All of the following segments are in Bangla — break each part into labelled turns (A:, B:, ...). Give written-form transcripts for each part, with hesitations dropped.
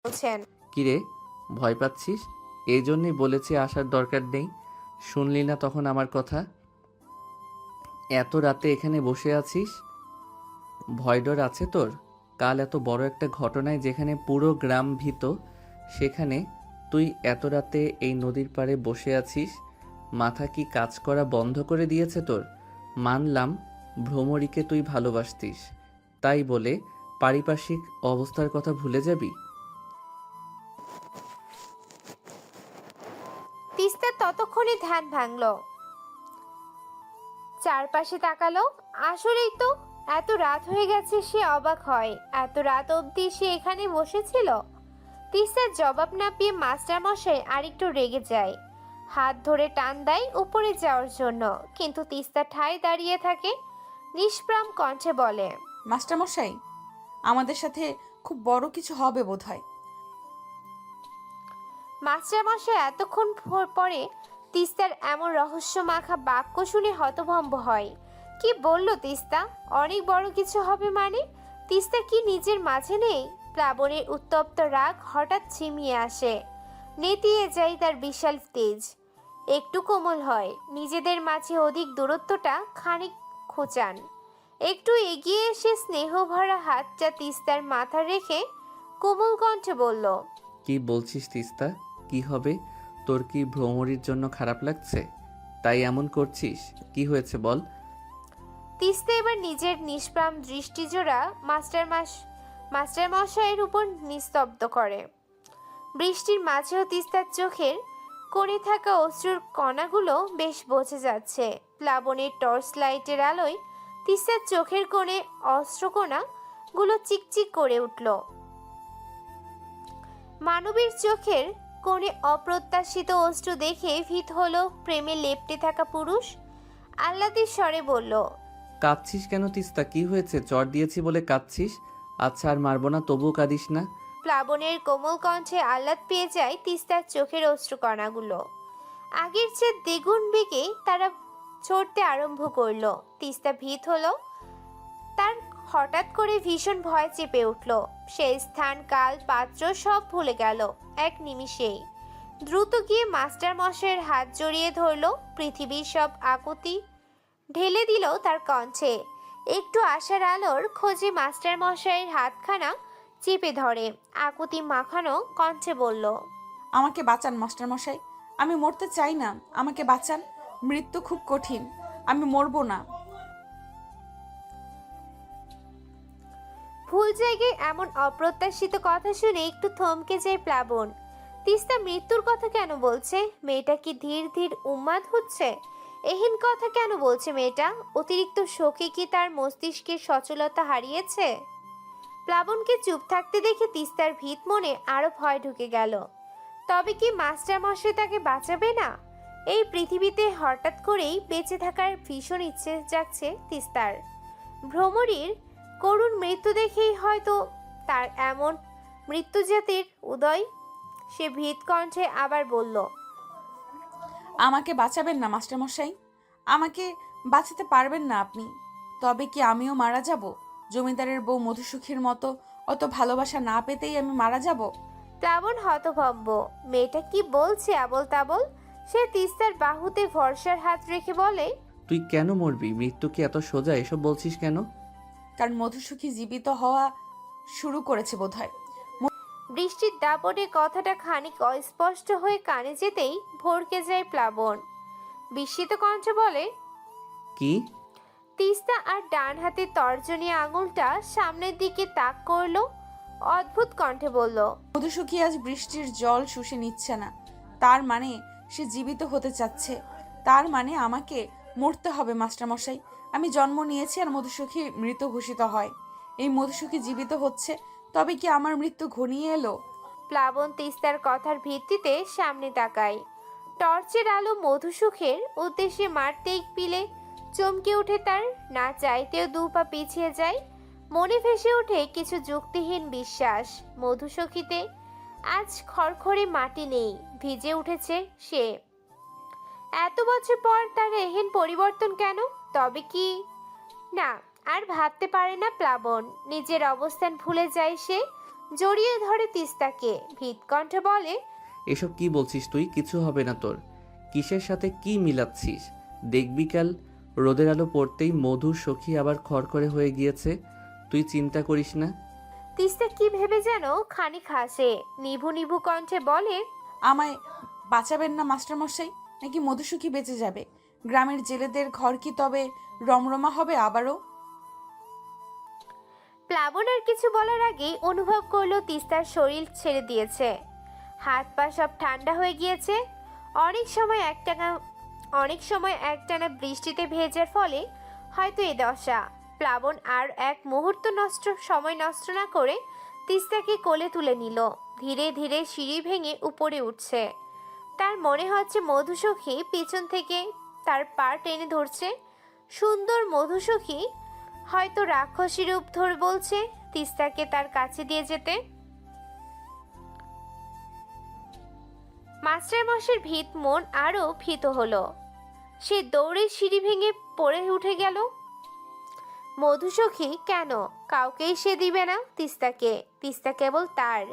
A: বলছেন।
B: কিরে, ভয় পাচ্ছিস? এই জন্যই বলেছি আসার দরকার নেই। শুনলি না তখন আমার কথা? এত রাতে এখানে বসে আছিস, ভয় ডর আছে তোর? কাল এত বড় একটা ঘটনায় যেখানে পুরো গ্রাম ভীত, সেখানে তুই এত রাতে এই নদীর পাড়ে বসে আছিস। মাথা কি কাজ করা বন্ধ করে দিয়েছে তোর? মানলাম ভ্রমরীকে তুই ভালোবাসতিস, তাই বলে পারিপার্শ্বিক অবস্থার কথা ভুলে যাবি?
A: তিস্তার ততক্ষণে ধ্যান ভাঙলো, চারপাশে তাকালো। আসলেই তো এত রাত হয়ে গেছে, সে অবাক হয়। এত রাত অবধি সে এখানে বসেছিল। তিস্তার জবাব না পেয়ে মাস্টার মশাই আরেকটু রেগে যায়, হাত ধরে টান দেয় উপরে যাওয়ার জন্য। কিন্তু তিস্তা ঠায় দাঁড়িয়ে থাকে, নিষ্প্রাণ কণ্ঠে বলে,
C: মাস্টারমশাই, আমাদের সাথে খুব বড় কিছু হবে বোধহয়।
A: মাস্টার মশাই এতক্ষণ পরে তিস্তার এমন রহস্য মাখা বাক্য শুনে হতভম্ব হয়। কি বলল তিস্তা? অনেক বড় কিছু হবে মানে? তিস্তা কি নিজের মাঝে নেই? প্লাবনের উত্তপ্ত রাগ হঠাৎ ছিমিয়ে আসে, নেতিয়ে যায় তার বিশাল তেজ। একটু কোমল হয়, নিজেদের মাঝে অধিক দূরত্বটা খানিক খোঁচান। একটু এগিয়ে এসে স্নেহভরা হাতটা তিস্তার মাথা রেখে কোমল কণ্ঠে বলল,
B: কি বলছিস তিস্তা? কি হবে? তোর কি ভ্রমরীর জন্য খারাপ লাগছে, তাই এমন করছিস? কি হয়েছে বল?
A: তিস্তা এবার নিজের নিষ্প্রাণ দৃষ্টিজোড়া মাস্টার মশাইয়ের উপর নিস্তব্ধ করে। বৃষ্টির মাঝেও তিস্তার চোখের কোণে থাকা অশ্রুর কণাগুলো বেশ বোঝা যাচ্ছে। প্লাবনের টর্চ লাইটের আলোয় তিস্তার চোখের কোণে অশ্রুকণাগুলো চিকচিক করে উঠল। মানবীর চোখের কোণে অপ্রত্যাশিত অশ্রু দেখে ভীত হলো প্রেমে লেপ্টে থাকা পুরুষ। আহ্লাদের স্বরে বলল,
B: কাঁদছিস কেন তিস্তা? কি হয়েছে? চর দিয়েছি বলে কাঁদছিস? আচ্ছা, আর মারবো না, তবুও কাঁদিস না।
A: প্লাবনের কোমল কণ্ঠে আহ্লাদ পেয়ে যায় তিস্তার চোখের অশ্রুকণাগুলো। আগের চেয়ে দ্বিগুণ বেগে তারা ছড়তে আরম্ভ করলো। তিস্তা ভীত হলো, তার হঠাৎ করে ভীষণ ভয় চেপে উঠল। সেই স্থান, কাল, পাত্র সব ভুলে গেল এক নিমিষেই। দ্রুত গিয়ে মাস্টার মশাইয়ের হাত জড়িয়ে ধরল, পৃথিবীর সব আকুতি ঢেলে দিল তার কণ্ঠে। একটু আশার আলোর খোঁজে মাস্টার মশাইয়ের হাতখানা চেপে ধরে আকুতি মাখানো কণ্ঠে বলল,
C: আমাকে বাঁচান মাস্টারমশাই, আমি মরতে চাই না, আমাকে বাঁচান। মৃত্যু খুব কঠিন, আমি মরবো না।
A: ভুল জায়গায় এমন অপ্রত্যাশিত কথা শুনে একটু থমকে যায় প্লাবন। তিস্তা মৃত্যুর কথা কেন বলছে? মেয়েটা কি ধীর ধীর উন্মাদ হচ্ছে? এহেন কথা কেন বলছে মেয়েটা? অতিরিক্ত শোকে কি তার মস্তিষ্কের সচলতা হারিয়েছে? প্লাবনকে চুপ থাকতে দেখে তিস্তার ভীত মনে আরো ভয় ঢুকে গেল। তবে কি মাস্টার মশাই তাকে বাঁচাবে না? এই পৃথিবীতে হঠাৎ করেই বেঁচে থাকার ভীষণ ইচ্ছে জাগছে তিস্তার। ভ্রমরীর করুণ মৃত্যু দেখেই হয়তো তার এমন মৃত্যুজাতির উদয়। সে ভীত কণ্ঠে আবার বলল,
C: আমাকে বাঁচাবেন না মাস্টারমশাই, আমাকে বাঁচাতে পারবেন না আপনি। তবে কি আমিও মারা যাব? জমিদারের বউ মধুসুখীর মতো অত ভালোবাসা না পেতেই আমি মারা যাব?
A: প্লাবন হতভম্ব। মেয়েটা কি বলছে আবল তাবল? সে তিস্তার বাহুতে ভরসার হাত রেখে বলে,
B: তুই কেন মরবি? মৃত্যু কি এত সোজা? এসব বলছিস কেন?
C: কারণ মধুসুখী জীবিত হওয়া শুরু করেছে বোধহয়।
A: বৃষ্টির দাপটে কথাটা খানিক অস্পষ্ট হয়ে কানে যেতেই ভড়কে যায় প্লাবন। বিস্মিত কণ্ঠে বলে,
B: কি?
A: তিস্তা আর ডান হাতে তর্জনী আঙুলটা সামনের দিকে তাক করলো, অদ্ভুত কণ্ঠে বলল,
C: মধুসুখী আজ বৃষ্টির জল শুষে নিচ্ছে না, তার মানে সে জীবিত হতে চাচ্ছে। তার মানে আমাকে মরতে হবে মাস্টারমশাই। আমি জন্ম নিয়েছি আর মধুসুখী মৃত ঘোষিত হয়। এই মধুসুখী জীবিত হচ্ছে, তবে কি আমার মৃত্যু ঘনিয়ে এলো?
A: প্লাবন তিস্তার কথার ভিত্তিতে সামনে তাকায়। টর্চের আলো মধুসুখের উদ্দেশ্যে মারতেই পিলে চমকে ওঠে তার, না চাইতেও দু পা পিছিয়ে যায়। মনে ভেসে ওঠে কিছু যুক্তিহীন বিশ্বাস। মধুসখীতে আজ খড়খড়ে মাটি নেই, ভিজে উঠেছে সে। এত বছর পর তার এহেন পরিবর্তন কেন? তবে কি না, আর ভাবতে পারে না প্লাবন। নিজের অবস্থান ভুলে যায় সে। জড়িয়ে ধরে তিস্তাকে, ভীতকণ্ঠে বলে,
B: এসব কি বলছিস তুই? কিছু হবে না তোর। কিসের সাথে কি মিলাচ্ছিস? দেখবি কাল রোদের আলো পড়তেই মধুর সখী আবার খড়খড়ে হয়ে গিয়েছে। তুই চিন্তা করিস না।
A: তিস্তা কি ভেবে যেন খানিক হাসে, নিভু নিভু কণ্ঠে বলে,
C: আমায় বাঁচাবেন না মাস্টারমশাই? নাকি মধুসুখী বেঁচে যাবে? গ্রামের জেলেদের ঘর কি তবে রমরমা হবে আবারও?
A: প্লাবন আর কিছু বলার আগেই অনুভব করলো তিস্তার শরীর ছেড়ে দিয়েছে। হাত পা সব ঠান্ডা হয়ে গিয়েছে। অনেক সময় একটানা বৃষ্টিতে ভেজার ফলে হয়তো এ দশা। প্লাবন আর এক মুহূর্ত সময় নষ্ট না করে তিস্তাকে কোলে তুলে নিল। ধীরে ধীরে সিঁড়ি ভেঙে উপরে উঠছে। তার মনে হচ্ছে মধুসখী পিছন থেকে তার পা টেনে ধরছে। সুন্দর মধুসখী হয়তো রাক্ষসী রূপ ধরে বলছে তিস্তাকে তার কাছে দিয়ে যেতে। মাস্টারমশাইয়ের ভীত মন আরো ভীত হলো। সে দৌড়ে সিঁড়ি ভেঙে পড়ে উঠে গেল। মধুসখী কেন? কাউকেই সে দিবে না তিস্তাকে। তিস্তা কেবল তার।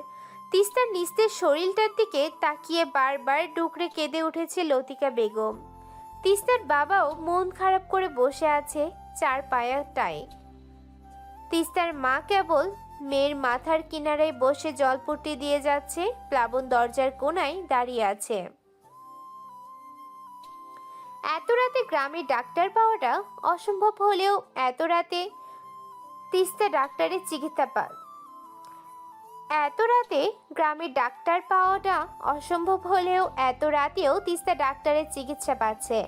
A: তিস্তার নিস্তেজ শরীরটার দিকে তাকিয়ে বারবার ডুকরে কেঁদে উঠেছে লতিকা বেগম। তিস্তার বাবাও মন খারাপ করে বসে আছে চার পায়াটায়। তিস্তার মা কেবল মেয়ের মাথার কিনারায় বসে জলপট্টি দিয়ে যাচ্ছে। প্লাবন দরজার কোণায় দাঁড়িয়ে আছে। এত রাতে গ্রামে ডাক্তার পাওয়াটা অসম্ভব হলেও এত রাতে তিস্তা ডাক্তারের চিকিৎসা এত রাতে গ্রামে ডাক্তার পাওয়াটা অসম্ভব হলেও এত রাতেও তিস্তা ডাক্তারের চিকিৎসা পাচ্ছে।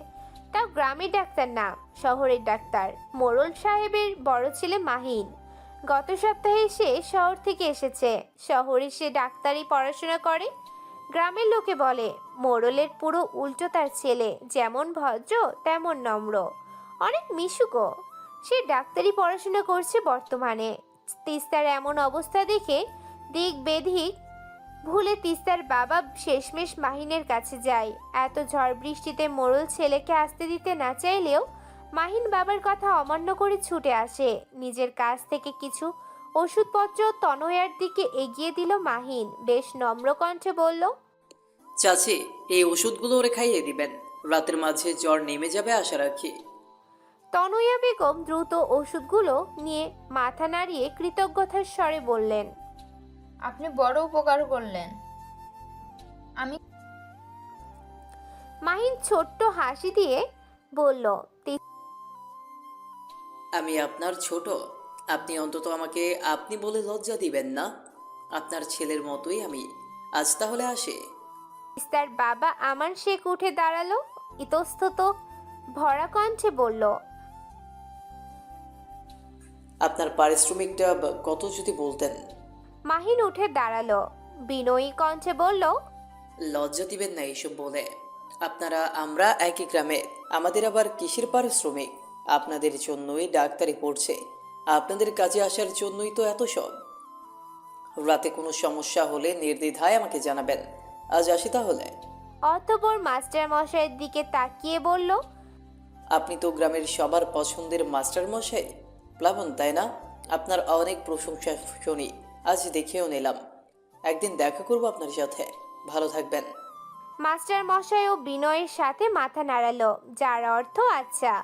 A: তাও গ্রামের ডাক্তার না, শহরের ডাক্তার। মোড়ল সাহেবের বড় ছেলে মাহিন গত সপ্তাহে সে শহর থেকে এসেছে। শহরে সে ডাক্তারি পড়াশোনা করে। গ্রামের লোকে বলে মোড়লের পুরো উল্টো তার ছেলে, যেমন ভদ্র তেমন নম্র, অনেক মিশুকও। সে ডাক্তারি পড়াশোনা করছে বর্তমানে। তিস্তার এমন অবস্থা দেখে দিক বেধিক ভুলে তিস্তার বাবা শেষমেশ মাহিনের কাছে যায়। এত ঝড় বৃষ্টিতে মোড়ল ছেলেকে আসতে দিতে না চাইলেও মাহিন বাবার কথা অমান্য করে ছুটে আসে। নিজের কাছ থেকে কিছু ওষুধপত্র তনয়ার দিকে এগিয়ে দিল মাহিন। বেশ নম্র কণ্ঠে বলল,
D: চাচি, এই ওষুধগুলো ওরে খাইয়ে দিবেন। রাতের মাঝে জ্বর নেমে যাবে আশা রাখি।
A: তনয়া বেগম দ্রুত ওষুধগুলো নিয়ে মাথা নাড়িয়ে কৃতজ্ঞতার স্বরে বললেন,
E: আপনি বড় উপকার করলেন। আমি
A: মাহিন ছোট্ট হাসি দিয়ে বলল,
D: আমি আপনার ছোট। আপনি অন্তত আমাকে আপনি বলে লজ্জা দিবেন না। আপনার ছেলের মতোই আমি। আজ তাহলে আসে।
A: তিস্তার বাবা আমান শেখ উঠে দাঁড়ালো। ইতস্তত ভরা কণ্ঠে বলল,
D: আপনার পারিশ্রমিকটা কত যদি বলতেন।
A: মাহিন উঠে দাঁড়ালো। বিনয়ী কণ্ঠে বলল,
D: লজ্জা দিবেন না এইসব বলে। আমরা একই গ্রামে, আমাদের আবার কিসের পারিশ্রমিক? আপনাদের জন্যই ডাক্তারি পড়ছে, আপনাদের কাজে আসার জন্যই তো এত সব। রাতে কোনো সমস্যা হলে নির্দ্বিধায় আমাকে জানাবেন। আজ আসি তাহলে।
A: অতঃপর মাস্টার মশাইয়ের দিকে তাকিয়ে বলল,
D: আপনি তো গ্রামের সবার পছন্দের মাস্টার মশাই প্লাবন, তাই না? আপনার অনেক প্রশংসা শুনি, আজ দেখেও নিলাম। একদিন দেখা করব আপনার সাথে। ভালো থাকবেন।
A: মাস্টার মশাইও বিনয়ের সাথে মাথা নাড়ালো, যার অর্থ আচ্ছা।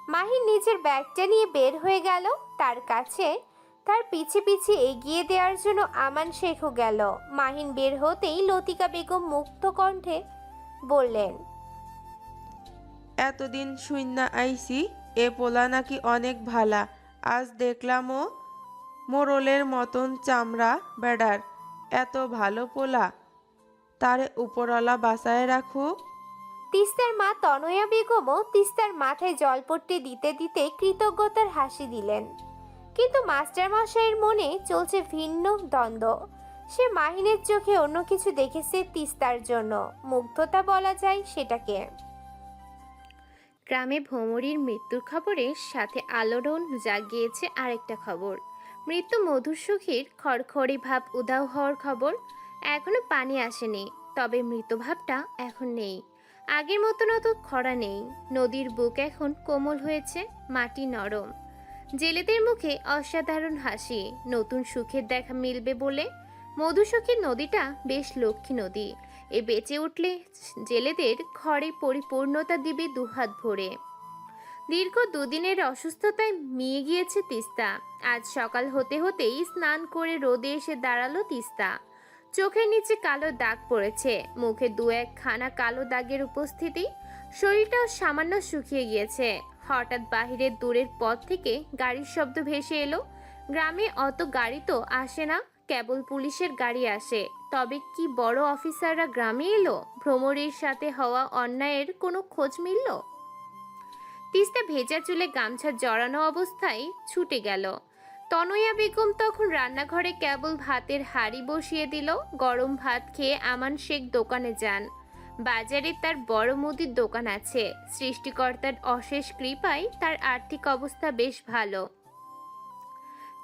A: মাহিন নিজের ব্যাগটা নিয়ে বের হয়ে গেল। তার কাছে তার পিছে পিছে এগিয়ে দেওয়ার জন্য আমান শেখও গেল। মাহিন বের হতেই লতিকা বেগম মুক্ত কণ্ঠে বললেন,
F: এতদিন শুইনা আইসি এ পোলা নাকি অনেক ভালা। আজ দেখলাম ও মোরলের মতন চামড়া বেড়ার। এত ভালো পোলা, তারে উপরওয়ালা বাঁচায় রাখুক।
A: তিস্তার মা তনয়া বেগমও তিস্তার মাথায় জলপট্টি দিতে দিতে কৃতজ্ঞতার হাসি দিলেন। কিন্তু মাস্টার মশাইয়ের মনে চলছে ভিন্ন দ্বন্দ্ব। সে মাহিনের চোখে অন্য কিছু দেখেছে তিস্তার জন্য। মুগ্ধতা বলা যায় সেটাকে। গ্রামে ভোমরির মৃত্যুর খবরের সাথে আলোড়ন জাগিয়েছে আরেকটা খবর। মৃত্যু মধুসখীর খড়খড়ি ভাব উধাও হওয়ার খবর। এখনো পানি আসেনি, তবে মৃতভাবটা এখন নেই। আগের মতন অত খরা নেই। নদীর বুক এখন কোমল হয়েছে, মাটি নরম। জেলেদের মুখে অসাধারণ হাসি। নতুন সুখের দেখা মিলবে বলে। মধুসখী নদীটা বেশ লক্ষ্মী নদী। এ বেঁচে উঠলে জেলেদের ঘরে পরিপূর্ণতা দিবে দুহাত ভরে। দীর্ঘ দুদিনের অসুস্থতায় মিয়ে গিয়েছে তিস্তা। আজ সকাল হতে হতেই স্নান করে রোদে এসে দাঁড়ালো তিস্তা। চোখের নিচে কালো দাগ পড়েছে, মুখে দু একখানা কালো দাগের উপস্থিতি। শরীরটাও সামান্য শুকিয়ে গিয়েছে। হঠাৎ বাহিরের দূরের পথ থেকে গাড়ির শব্দ ভেসে এলো। গ্রামে অত গাড়ি তো আসে না, কেবল পুলিশের গাড়ি আসে। তবে কি বড় অফিসাররা গ্রামে এলো? ভ্রমরের সাথে হওয়া অন্যায়ের কোনো খোঁজ মিলল? তিস্তা ভেজা চুলে গামছা জড়ানো অবস্থায় ছুটে গেল। তনয়া বেগম তখন রান্নাঘরে কেবল ভাতের হাঁড়ি বসিয়ে দিল। গরম ভাত খেয়ে আমান শেখ দোকানে যান। বাজারে তার বড় মুদির দোকান আছে। সৃষ্টিকর্তার অশেষ কৃপায় তার আর্থিক অবস্থা বেশ ভালো।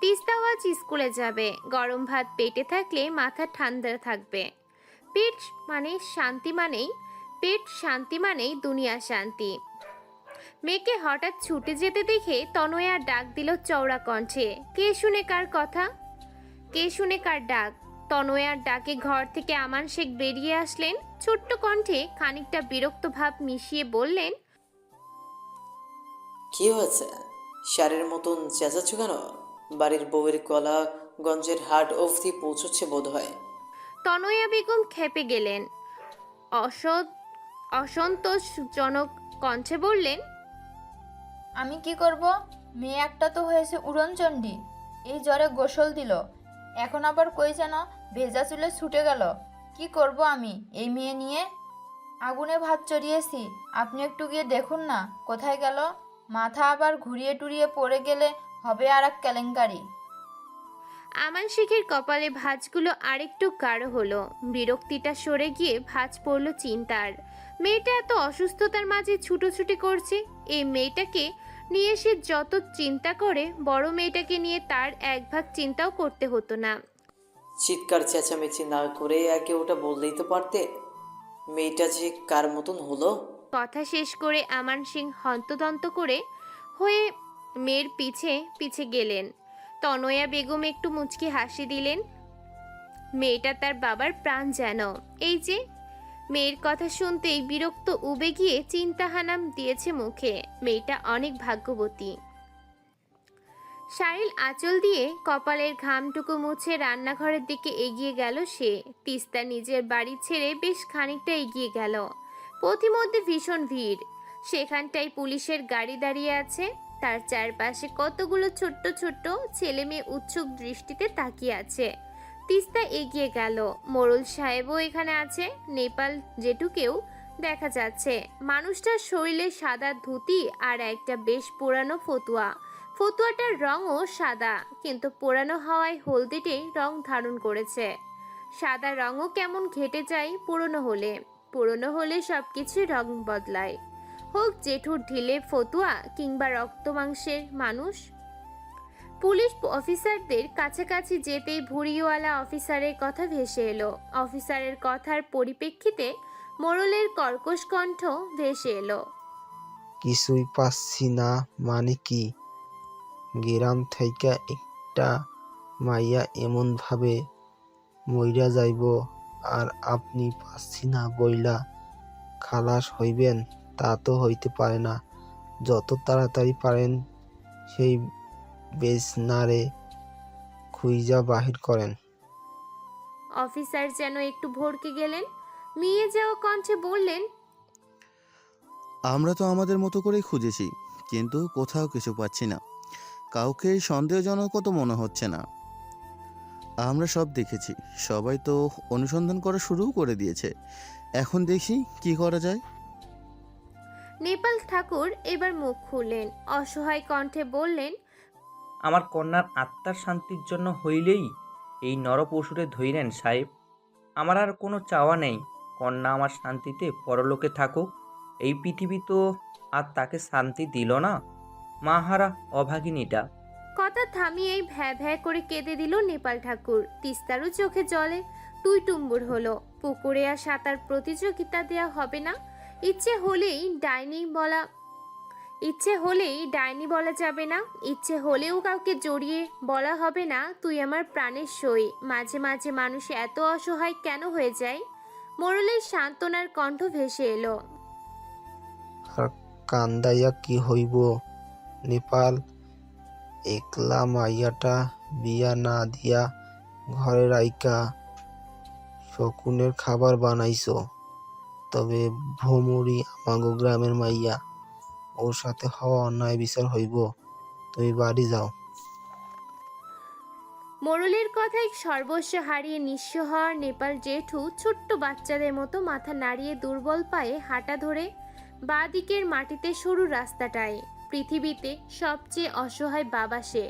A: তিস্তাও আজ স্কুলে যাবে। গরম ভাত পেটে থাকলে মাথা ঠান্ডা থাকবে। পেট শান্তি মানেই দুনিয়া শান্তি। মেয়েকে হঠাৎ ছুটে যেতে দেখে তনয়া ডাক দিল চওড়া কণ্ঠে। কে শুনে কার কথা? কে শুনে কার ডাক? তনয়ার ডাকে ঘর থেকে আমান শেখ বেরিয়ে আসলেন। ছোট্ট কণ্ঠে খানিকটা বিরক্ত ভাব মিশিয়ে বললেন,
D: কি হয়েছে? সারের মতন চেঁচাচ্ছ কেন? বাড়ির বউয়ের গলা গঞ্জের হাট অবধি পৌঁছচ্ছে বোধ হয়।
A: তনয়া বেগম খেপে গেলেন। অসন্তোষজনক কণ্ঠে বললেন,
E: আমি কি করব? মেয়ে একটা তো হয়েছে উড়নচণ্ডী, এই জ্বরে গোসল দিল, এখন আবার কই যেন ভেজা চুলে ছুটে গেল। কি করব আমি এই মেয়ে নিয়ে? আগুনে ভাত চড়িয়েছি, আপনি একটু গিয়ে দেখুন না কোথায় গেল। মাথা আবার ঘুরিয়ে টুরিয়ে পড়ে গেলে হবে আর এক কেলেঙ্কারি।
A: আমান শেখের কপালে ভাঁজগুলো আরেকটু গাঢ় হলো। বিরক্তিটা সরে গিয়ে ভাঁজ পড়ল চিন্তার। মেয়েটা এত অসুস্থতার মাঝে ছুটোছুটি করছে। এই মেয়েটাকে নিয়ে সে যত চিন্তা করে, বড় মেয়েটাকে নিয়ে তার এক ভাগ চিন্তাও করতে হতো না।
D: চিৎকার চেঁচামেচি না করে একে ওটা বললেই তো পারতে। মেয়েটা যে কার মতন হলো।
A: কথা শেষ করে আমান সিং হন্তদন্ত করে হয়ে মেয়ের পিছে পিছে গেলেন। তনয়া বেগম একটু মুচকি হাসি দিলেন। মেয়েটা তার বাবার প্রাণ যেন। এই যে মেয়ের কথা শুনতেই বিরক্ত উবে গিয়ে চিন্তাহানাম দিয়েছে মুখে। মেয়েটা অনেক ভাগ্যবতী। শাড়ির আঁচল দিয়ে কপালের ঘামটুকু মুছে রান্নাঘরের দিকে এগিয়ে গেল সে। তিস্তা নিজের বাড়ি ছেড়ে বেশ খানিকটা এগিয়ে গেল। পথিমধ্যে ভীষণ ভিড়। সেখানটায় পুলিশের গাড়ি দাঁড়িয়ে আছে। তার চারপাশে কতগুলো ছোট্ট ছোট্ট ছেলে মেয়ে উৎসুক দৃষ্টিতে তাকিয়ে আছে। তিস্তা এগিয়ে গেল। মোড়ল সাহেবও এখানে আছে। নেপাল জেঠুকেও দেখা যাচ্ছে। মানুষটার শরীরে সাদা ধুতি আর একটা বেশ পুরানো ফতুয়া। ফতুয়াটার রঙও সাদা, কিন্তু পুরানো হাওয়ায় হলদেটে রং ধারণ করেছে। সাদা রঙও কেমন ঘেটে যায় পুরনো হলে। পুরনো হলে সবকিছুই রং বদলায়, হোক জেঠুর ঢিলে ফতুয়া কিংবা রক্ত মাংসের মানুষ। পুলিশ অফিসারদের কাছাকাছি যেতেই ভুঁড়িওয়ালা অফিসারের কথা ভেসে এলো। অফিসারের কথার পরিপ্রেক্ষিতে মোড়লের কর্কশ কণ্ঠ ভেসে এলো,
G: কিছুই পাচ্ছি না মানে কি? গ্রাম থাইকা একটা মাইয়া এমন ভাবে মইরা যাইব আর আপনি পাচ্ছি না বইলা খালাস হইবেন? তা তো হইতে পারে না। যত তাড়াতাড়ি পারেন সেই বেজনারে খুইজা বাহির করেন।
A: অফিসার যেন একটু ভড়কে গেলেন। মিয়ে যাওয়া কণ্ঠে বললেন,
H: আমরা তো আমাদের মতো করেই খুঁজেছি, কিন্তু কোথাও কিছু পাচ্ছি না। কাউকে সন্দেহজনক তো মনে হচ্ছে না। আমরা সব দেখেছি, সবাই তো অনুসন্ধান করা শুরু করে দিয়েছে। এখন দেখি কি করা যায়।
A: নেপাল ঠাকুর এবার মুখ খুললেন। অসহায় কণ্ঠে বললেন,
I: আমার কন্যার আত্মার শান্তির জন্য হইলেই এই নরপশুরে ধইরেন সাহেব। আমার আর কোনো চাওয়া নেই। কন্যা আমার শান্তিতে পরলোকে থাকুক। এই পৃথিবী তো আর তাকে শান্তি দিল না। মাহারা অভাগিনীটা।
A: কথা থামিয়েই ভ্যা ভ্যা করে কেঁদে দিল নেপাল ঠাকুর। তিস্তারও চোখে জলে টুইটুম্বুর হলো। পুকুরে আর সাঁতার প্রতিযোগিতা দেয়া হবে না। ইচ্ছে হলেই ইচ্ছে হলেই ডাইনি বলা যাবে না, ইচ্ছে হলেও কাউকে জড়িয়ে বলা হবে না তুই আমার প্রাণের সই। মাঝে মাঝে মানুষ এত অসহায় কেন হয়ে যায়? মোরলের সান্ত্বনার কণ্ঠ ভেসে এলো।
G: আর কান্দাইয়া কি হইব? নেপাল একলা মাইয়াটা বিয়া না দিয়া ঘরে রাইকা শকুনের খাবার বানাইছো। তবে ভ্রমরি আমাগো গ্রামের মাইয়া, ওর সাথে হওয়া অন্যায় বিচার হইব। তুমি বাড়ি যাও।
A: মোরলের কথায় সর্বস্ব হারিয়ে নিঃস্ব হওয়ার নেপাল জেঠু ছোট্ট বাচ্চাদের মতো মাথা নাড়িয়ে দুর্বল পায়ে হাঁটা ধরে বাঁ দিকের মাটিতে সরু রাস্তাটায়। পৃথিবীতে সবচেয়ে অসহায় বাবা সে।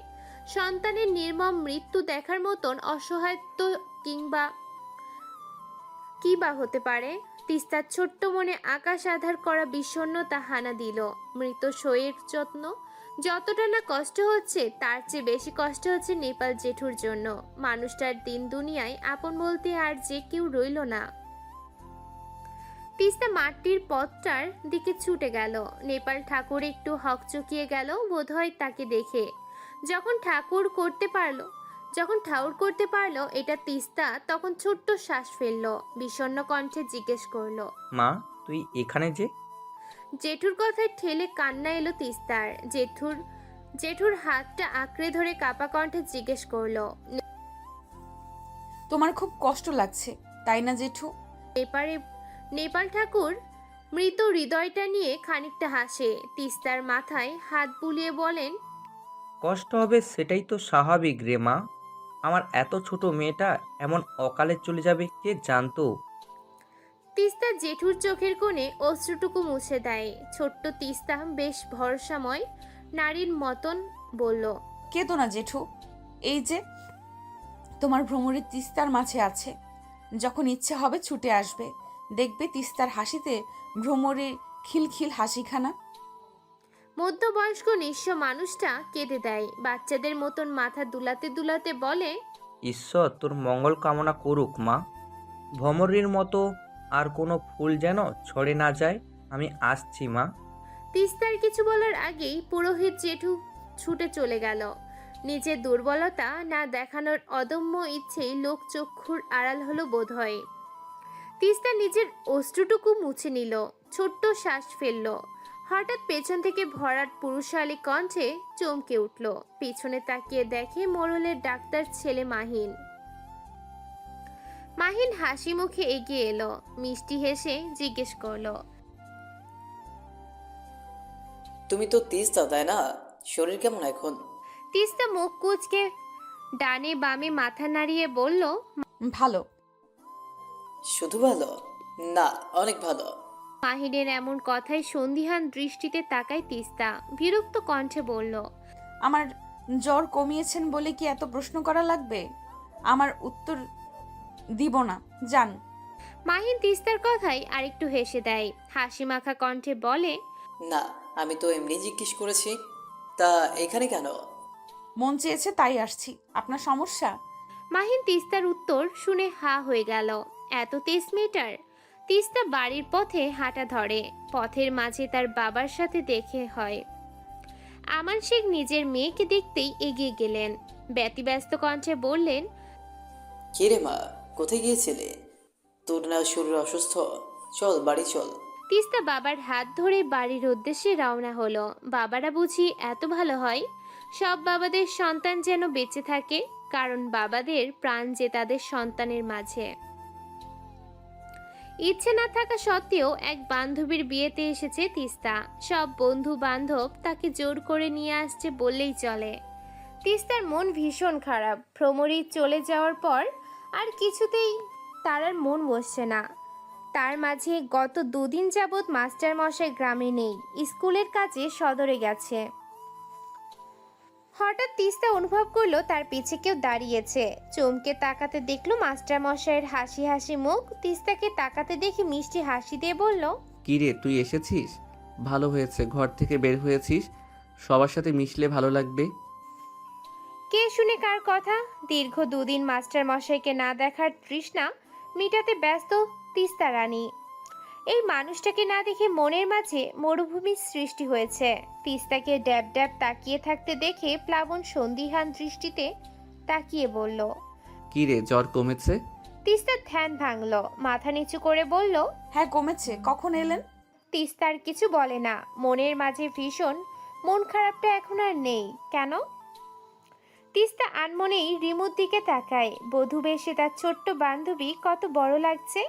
A: সন্তানের নির্মম মৃত্যু দেখার মতন অসহায়ত্ব কি বা হতে পারে? তিস্তার ছোট্ট মনে আকাশ আধার করা বিষণ্ণতা হানা দিল। মৃত সইয়ের যত্ন যতটা না কষ্ট হচ্ছে, তার চেয়ে বেশি কষ্ট হচ্ছে নেপাল জেঠুর জন্য। মানুষটার দিন দুনিয়ায় আপন বলতে আর যে কেউ রইল না। তিস্তা মাটির পথটার দিকে ছুটে গেল। নেপাল ঠাকুর একটু হকচকিয়ে গেল বোধহয় তাকে দেখে। যখন ঠাউর করতে পারলো এটা তিস্তা, তখন ছোট্ট শ্বাস ফেললো। বিষণ্ণ কণ্ঠে জিজ্ঞেস করলো,
I: মা, তুই এখানে যে?
A: জেঠুর কথায় ঠেলে কান্না এলো তিস্তার। জেঠুর হাতটা আঁকড়ে ধরে কাপা কণ্ঠে জিজ্ঞেস করলো,
C: তোমার খুব কষ্ট লাগছে তাই না জেঠু?
A: নেপাল ঠাকুর মৃত হৃদয়টা নিয়ে খানিকটা হাসে। তিস্তার মাথায় হাত বুলিয়ে বলেন,
I: কষ্ট হবে সেটাই তো স্বাভাবিক রে মা। আমার এত ছোট মেয়েটা এমন অকালে চলে যাবে কে জানতো?
A: তিস্তা জেঠুর চোখের কোণে অশ্রুটুকু মুছে দেয়। ছোট্ট তিস্তা বেশ ভরসাময় নারীর মতন বলল,
C: কেঁদো না জেঠু, এই যে তোমার ভ্রমরের তিস্তার মাঝে আছে। যখন ইচ্ছে হবে ছুটে আসবে, দেখবে তিস্তার হাসিতে ভ্রমরের খিলখিল হাসিখানা।
A: মধ্যবয়স্ক নিঃস্ব মানুষটা কেঁদে দেয়। বাচ্চাদের মতন মাথা দুলাতে দুলাতে বলে,
I: ঈশ্বর তোর মঙ্গল কামনা করুক মা। ভ্রমরের মতো আর কোনো ফুল যেন ছড়ে না যায়। আমি আসছি মা।
A: তিস্তার কিছু বলার আগেই পুরোহিত জেঠু ছুটে চলে গেল। নিজের দুর্বলতা না দেখানোর অদম্য ইচ্ছেই লোক চক্ষুর আড়াল হলো বোধহয়। তিস্তা নিজের অশ্রুটুকু মুছে নিল, ছোট্ট শ্বাস ফেলল। হঠাৎ পেছন থেকে ভরাট পুরুষালী কণ্ঠে চমকে উঠল। পিছনে তাকিয়ে দেখে মোড়লের ডাক্তার ছেলে মাহিন। মাহিন হাসি মুখে এগিয়ে এলো, মিষ্টি হেসে জিজ্ঞেস করলো,
D: তুমি তো তিস্তা, তাই না? শরীর কেমন এখন?
A: তিস্তা মুখ কুঁচকে ডানে বামে মাথা নাড়িয়ে বলল,
C: ভালো।
D: শুধু ভালো না, অনেক ভালো।
A: মাহিনের এমন কথায় সন্দিহান দৃষ্টিতে তাকায় তিস্তা। বিরক্ত কণ্ঠে বলল,
C: আমার জ্বর কমিয়েছেন বলে কি এত প্রশ্ন করা লাগবে? আমার উত্তর দিব না, যান।
A: মাহিন তিস্তার কথায় আরেকটু হেসে দেয়। হাসি মাখা কণ্ঠে বলে,
D: না, আমি তো এমনি জিজ্ঞেস করেছি। তা এখানে কেন?
C: মন চেয়েছে তাই আসছি। আপনার সমস্যা?
A: মাহিন তিস্তার উত্তর শুনে হা হয়ে গেল। এত তেজ মেটার? তিস্তা বাড়ির পথে হাঁটা ধরে। পথের মাঝে তার বাবার সাথে দেখে হয়। আমান শেখ নিজের মেয়েকে দেখতেই এগিয়ে গেলেন। ব্যতিব্যস্ত কণ্ঠে বললেন,
D: কে রে মা, কোথায় গিয়েছিলে? তোর না শরীর অসুস্থ? চল বাড়ি চল।
A: তিস্তা বাবার হাত ধরে বাড়ির উদ্দেশ্যে রওনা হলো। বাবারা বুঝি এত ভালো হয়? সব বাবাদের সন্তান যেন বেঁচে থাকে, কারণ বাবাদের প্রাণ যে তাদের সন্তানের মাঝে। ইচ্ছে না থাকা সত্ত্বেও এক বান্ধবীর বিয়েতে এসেছে তিস্তা। সব বন্ধু বান্ধব তাকে জোর করে নিয়ে আসছে বললেই চলে। তিস্তার মন ভীষণ খারাপ। ভ্রমরী চলে যাওয়ার পর আর কিছুতেই তার আর মন বসছে না। তার মাঝে গত 2 দিন যাবৎ মাস্টার মশাই গ্রামে নেই, স্কুলের কাজে সদরে গেছে। হঠাৎ তিস্তা অনুভব করলো তার পিছে কেউ দাঁড়িয়েছে। চমকে তাকাতে দেখলো মাস্টার মশাইয়ের হাসি হাসি মুখ। তিস্তাকে তাকাতে দেখে মিষ্টি হাসি দিয়ে বলল,
B: কি রে, তুই এসেছিস? ভালো হয়েছে, ঘর থেকে বের হয়েছিস। সবার সাথে মিশলে ভালো লাগবে।
A: কে শুনে কার কথা? দীর্ঘ 2 দিন মাস্টার মশাইকে না দেখার তৃষ্ণা মিটাতে ব্যস্ত তিস্তা রানী। এই মানুষটাকে না দেখে মনের মাঝে মরুভূমির সৃষ্টি হয়েছে। তিস্তাকে ড্যাব ড্যাব তাকিয়ে থাকতে দেখে প্লাবন সন্দিহান দৃষ্টিতে তাকিয়ে বলল।
B: কি রে, জ্বর কমেছে?
A: তিস্তার ধ্যান ভাঙল, মাথা নিচু করে বলল।
C: হ্যাঁ কমেছে। কখন এলেন?
A: তিস্তার কিছু বলে না, মনের মাঝে ভীষণ মন খারাপটা এখন আর নেই। কেন? তিস্তা আনমনেই রিমুর দিকে তাকায়। বধূ বেশে তার ছোট্ট বান্ধবী কত বড় লাগছে।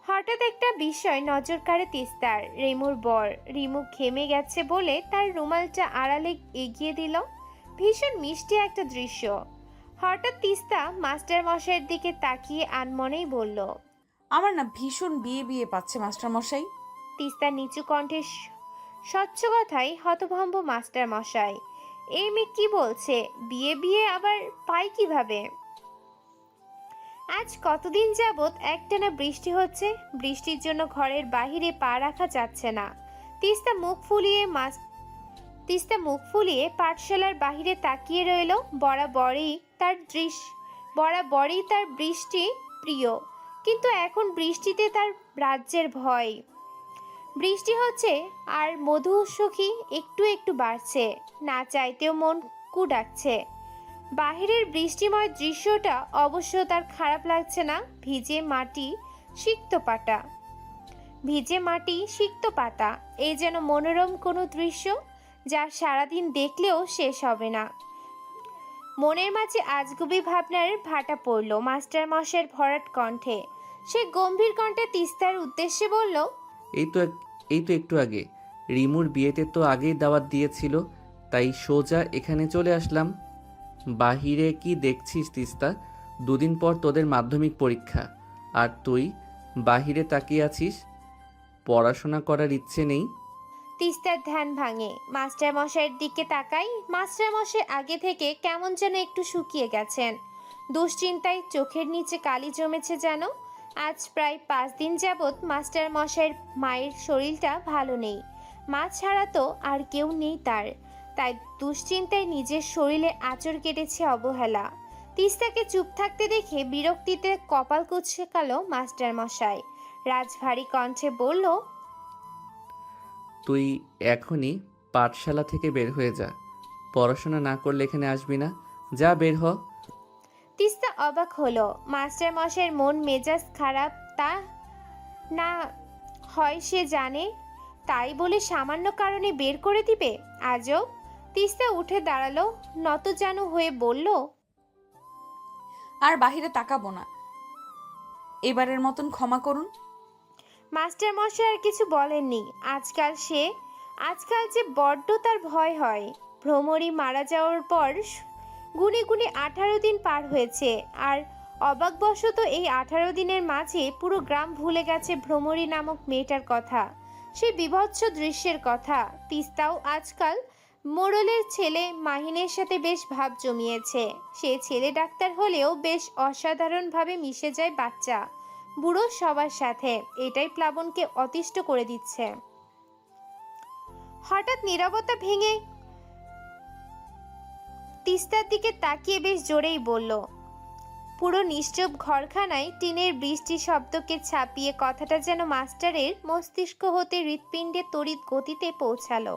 A: হঠাৎ একটা বিষয় নজর কাড়ে তিস্তার। রিমুর বর। রিমু ঘেমে গেছে বলে তার রুমালটা আড়ালে এগিয়ে দিল। ভীষণ মিষ্টি একটা দৃশ্য। হঠাৎ তিস্তা মাস্টার মশাইয়ের দিকে তাকিয়ে আনমনেই বলল।
C: আমার না ভীষণ বিয়ে বিয়ে পাচ্ছে মাস্টারমশাই।
A: তিস্তা নিচু কণ্ঠে স্বচ্ছ কথায় হতভম্ব মাস্টার মশাই। এই মেয়ে কি বলছে? বিয়ে বিয়ে আবার পাই কিভাবে? আজ কতদিন যাবৎ একটানা বৃষ্টি হচ্ছে। বৃষ্টির জন্য ঘরের বাহিরে পা রাখা যাচ্ছে না। তিস্তা মুখ ফুলিয়ে পাঠশালার বাহিরে তাকিয়ে রইল। বরাবরই তার বৃষ্টি প্রিয়, কিন্তু এখন বৃষ্টিতে তার রাজ্যের ভয়। বৃষ্টি হচ্ছে আর মধু সখী একটু একটু বাড়ছে। না চাইতেও মন ডাকছে। বাহিরের বৃষ্টিময় দৃশ্যটা অবশ্য তার খারাপ লাগছে না। ভিজে মাটি সিক্ত পাতা, এই যেন মনোরম কোনো দৃশ্য, যা সারাদিন দেখলেও শেষ হবে না। মনের মাঝে আজগুবি ভাবনার ভাটা পড়ল মাস্টার মশাইয়ের ভরাট কণ্ঠে। সে গম্ভীর কণ্ঠে তিস্তার উদ্দেশ্যে বলল।
B: এই তো একটু আগে রিমুর বিয়েতে তো আগেই দাওয়াত দিয়েছিল, তাই সোজা এখানে চলে আসলাম। বাহিরে কি দেখছিস তিস্তা? দুদিন পর তোদের মাধ্যমিক পরীক্ষা, আর তুই বাহিরে তাকিয়ে আছিস। পড়াশোনা করার ইচ্ছে নেই?
A: তিস্তার ধ্যান ভাঙে। মাস্টার মশাইয়ের দিকে তাকাই। মাস্টার মশাই আগে থেকে কেমন যেন একটু শুকিয়ে গেছেন। দুশ্চিন্তায় চোখের নিচে কালি জমেছে যেন। আজ প্রায় 5 দিন যাবৎ মাস্টার মশাইয়ের মায়ের শরীরটা ভালো নেই। মা ছাড়া তো আর কেউ নেই তার। তাই দুশ্চিন্তায় নিজের শরীরে আঁচড় কেটেছে অবহেলা। তিস্তাকে চুপ থাকতে দেখে বিরক্তিতে কপাল কুঁচকালো মাস্টার মশাই। রাজভারী কণ্ঠে বলল।
B: তুই এখনই পাঠশালা থেকে বের হয়ে যা। পড়াশোনা না করলে এখানে আসবি না। যা, বের হ।
A: তিস্তা অবাক হলো। মাস্টার মশাইয়ের মন মেজাজ খারাপ তা না হয় সে জানে, তাই বলে সামান্য কারণে বের করে দিবে? আজও। তিস্তা উঠে দাঁড়ালো, নতজানু হয়ে বলল।
C: আর বাহিরে তাকাবো না, এবারের মতন ক্ষমা করুন।
A: মাস্টার মশাই আর কিছু বলেননি। আজকাল যে বড্ড তার ভয় হয়। ভ্রমরী মারা যাওয়ার পর গুনে গুনে 18 দিন পার হয়েছে, আর অবাকবশত এই 18 দিনের মাঝে পুরো গ্রাম ভুলে গেছে ভ্রমরী নামক মেয়েটার কথা, সেই বীভৎস দৃশ্যের কথা। তিস্তাও আজকাল মোড়লের ছেলে মাহিনের সাথে বেশ ভাব জমিয়েছে। সে ছেলে ডাক্তার হলেও বেশ অসাধারণভাবে মিশে যায় বাচ্চা বুড়ো সবার সাথে। এটাই প্লাবনকে অতিষ্ঠ করে দিচ্ছে। হঠাৎ নীরবতা ভেঙে তিস্তার দিকে তাকিয়ে বেশ জোরেই বলল। পুরো নিশ্চুপ ঘরখানায় টিনের বৃষ্টি শব্দকে ছাপিয়ে কথাটা যেন মাস্টারের মস্তিষ্ক হতে হৃৎপিণ্ডে তড়িৎ গতিতে পৌঁছালো।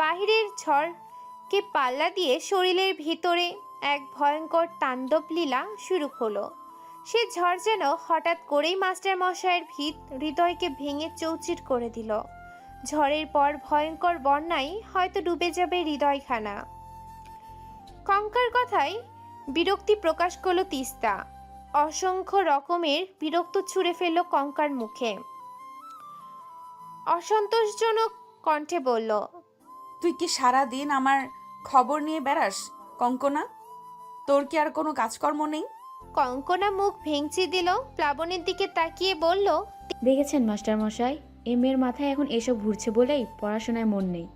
A: বাহিরের ঝড়কে পাল্লা দিয়ে শরীরের ভিতরে এক ভয়ঙ্কর তাণ্ডব লীলা শুরু হলো। সে ঝড় যেন হঠাৎ করেই মাস্টার মশাইয়ের হৃদয়কে ভেঙে চৌচির করে দিল। ঝড়ের পর ভয়ঙ্কর বন্যায় হয়তো ডুবে যাবে হৃদয়খানা। কঙ্কার কথায় বিরক্তি প্রকাশ করলো তিস্তা। অসংখ্য রকমের বিরক্ত ছুঁড়ে ফেলল কঙ্কার মুখে। অসন্তোষজনক কণ্ঠে বলল।
C: তুই কি সারা দিন আমার খবর নিয়ে বেড়াস কঙ্কনা? তোর কি আর কোনো কাজকর্ম নেই?
A: কঙ্কনা মুখ ভেঙচি দিল। প্লাবনের দিকে তাকিয়ে বলল।
J: দেখেছেন মাস্টার মশাই, এই মেয়ের মাথায় এখন এসব ঘুরছে বলেই পড়াশোনায় মন নেই,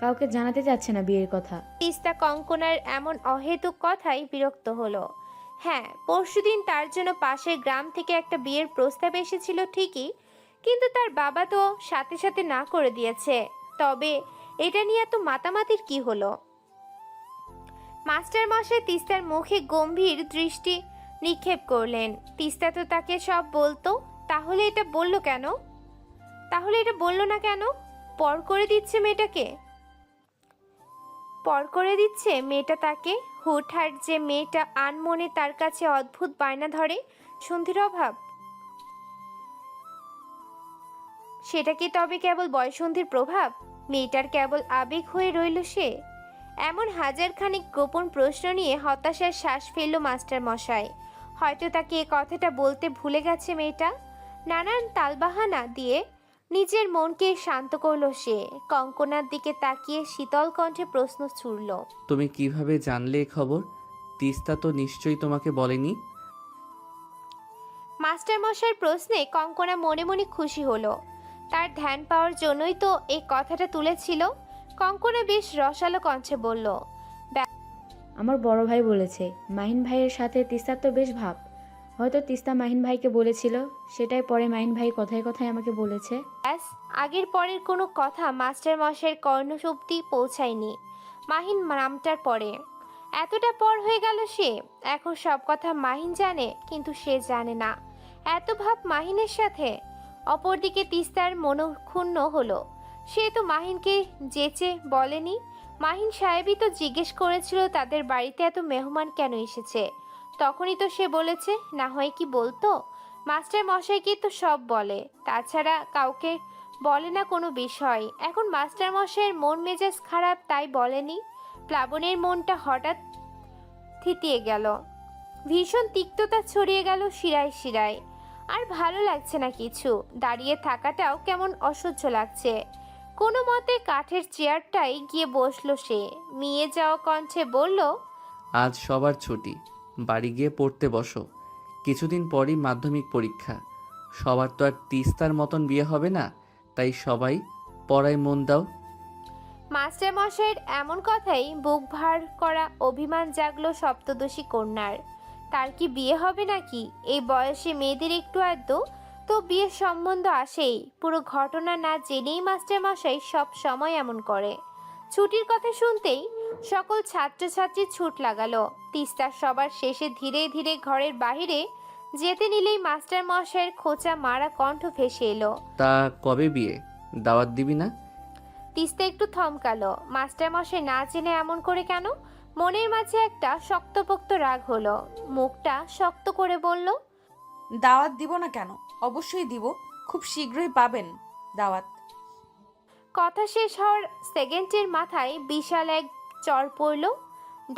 J: কাউকে জানাতে যাচ্ছে না বিয়ের কথা।
A: তিস্তা কঙ্কনার এমন অহেতুক কথাই বিরক্ত হলো। হ্যাঁ, পরশুদিন তার জন্য পাশের গ্রাম থেকে একটা বিয়ের প্রস্তাব এসেছিল ঠিকই, কিন্তু তার বাবা তো সাথে সাথে না করে দিয়েছে। তবে এটা নিয়ে এত মাতামাতির কি হলো? মাস্টার মশাই তিস্তার মুখে গম্ভীর দৃষ্টি নিক্ষেপ করলেন। তিস্তা তো তাকে সব বলতো, তাহলে এটা বলল কেন? তাহলে এটা বললো না কেন? পর করে দিচ্ছে মেয়েটাকে, পর করে দিচ্ছে মেয়েটা তাকে। হুটহাট যে মেয়েটা আনমনে তার কাছে অদ্ভুত বায়না ধরে সন্ধির অভাব, সেটা কি তবে কেবল বয়সন্ধির প্রভাব? মেয়েটার কেবল আবেগ হয়ে রইল সে? এমন হাজারখানিক গোপন প্রশ্ন নিয়ে হতাশার শ্বাস ফেলল মাস্টার মশাই। হয়তো তাকে এ কথাটা বলতে ভুলে গেছে মেয়েটা। নানান তালবাহানা দিয়ে নিজের মনকে শান্ত করল সে। কঙ্কনার দিকে তাকিয়ে শীতল কণ্ঠে প্রশ্ন ছুড়ল।
B: তুমি কিভাবে জানলে এ খবর? তিস্তা তো নিশ্চয়ই তোমাকে বলেনি।
A: মাস্টার মশাইয়ের প্রশ্নে কঙ্কনা মনে মনে খুশি হলো। তার ধ্যান পাওয়ার জন্যই তো এই কথাটা তুলেছিল। কঙ্কনা বেশ রসালো কণ্ঠে বলল,
J: আমার বড় ভাই বলেছে মাহিন ভাইয়ের সাথে তিস্তার তো বেশ ভাব। হয়তো তিস্তা মাহিন ভাইকে বলেছিল, সেটাই পরে মাহিন ভাই কথায় কথায় আমাকে বলেছে।
A: ব্যাস, আগের পরের কোনো কথা মাস্টার মশাইয়ের কর্ণশক্তি পৌঁছায়নি মাহিন নামটার পরে। এতটা পর হয়ে গেল সে। এখন সব কথা মাহিন জানে, কিন্তু সে জানে না এত ভাব মাহিনের সাথে। অপরদিকে তিস্তার মনক্ষুণ্ণ হলো। সে তো মাহিনকে যেচে বলেনি। মাহিন সাহেবই তো জিজ্ঞেস করেছিল তাদের বাড়িতে এত মেহমান কেন এসেছে। তখনই তো সে বলেছে, না হয় কি বলতো? মাস্টার মশাইকে তো সব বলে, তাছাড়া কাউকে বলে না কোনো বিষয়। এখন মাস্টার মশাইয়ের মন মেজাজ খারাপ, তাই বলেনি। প্লাবনের মনটা হঠাৎ থিতিয়ে গেল। ভীষণ তিক্ততা ছড়িয়ে গেল শিরায় শিরায়। আর ভালো লাগছে না কিছু। দাঁড়িয়ে থাকাটাও কেমন অসহ্য লাগছে। কোনো মতে কাঠের চেয়ারটাই গিয়ে বসলো সে। মিয়ে যাওয়া কণ্ঠে বলল,
B: আজ সবার ছুটি, বাড়ি গিয়ে পড়তে বসো। কিছুদিন পরই মাধ্যমিক পরীক্ষা। সবার তো আর তিস্তার মতন বিয়ে হবে না, তাই সবাই পড়ায় মন দাও।
A: মাস্টার মশাইয়ের এমন কথাই বুক ভার করা অভিমান জাগলো সপ্তদশী কন্যার। তার কি বিয়ে হবে নাকি? এই বয়সে মেয়েদের একটু আধটু তো বিয়ের সম্বন্ধ আসেই। পুরো ঘটনা না জেনেই মাস্টার মশাই সব সময় এমন করে। ছুটির কথা শুনতেই সকল ছাত্রছাত্রী ছুট লাগালো। তিস্তার সবার শেষে ধীরে ধীরে ঘরের বাহিরে যেতে নিলেই মাস্টার মশাইয়ের খোঁচা মারা কণ্ঠ ভেসে এলো,
B: তা কবে বিয়ে? দাওয়াত দিবি না?
A: তিস্তা একটু থমকালো। মাস্টার মশাই না জেনে এমন করে কেন? মনের মাঝে একটা শক্তপোক্ত রাগ হলো। মুখটা শক্ত করে বলল,
C: দাওয়াত দিব না কেন? অবশ্যই দিব, খুব শীঘ্রই পাবেন দাওয়াত।
A: কথা শেষ হওয়ার সেকেন্ডের মাথায় বিশাল এক চড় পড়ল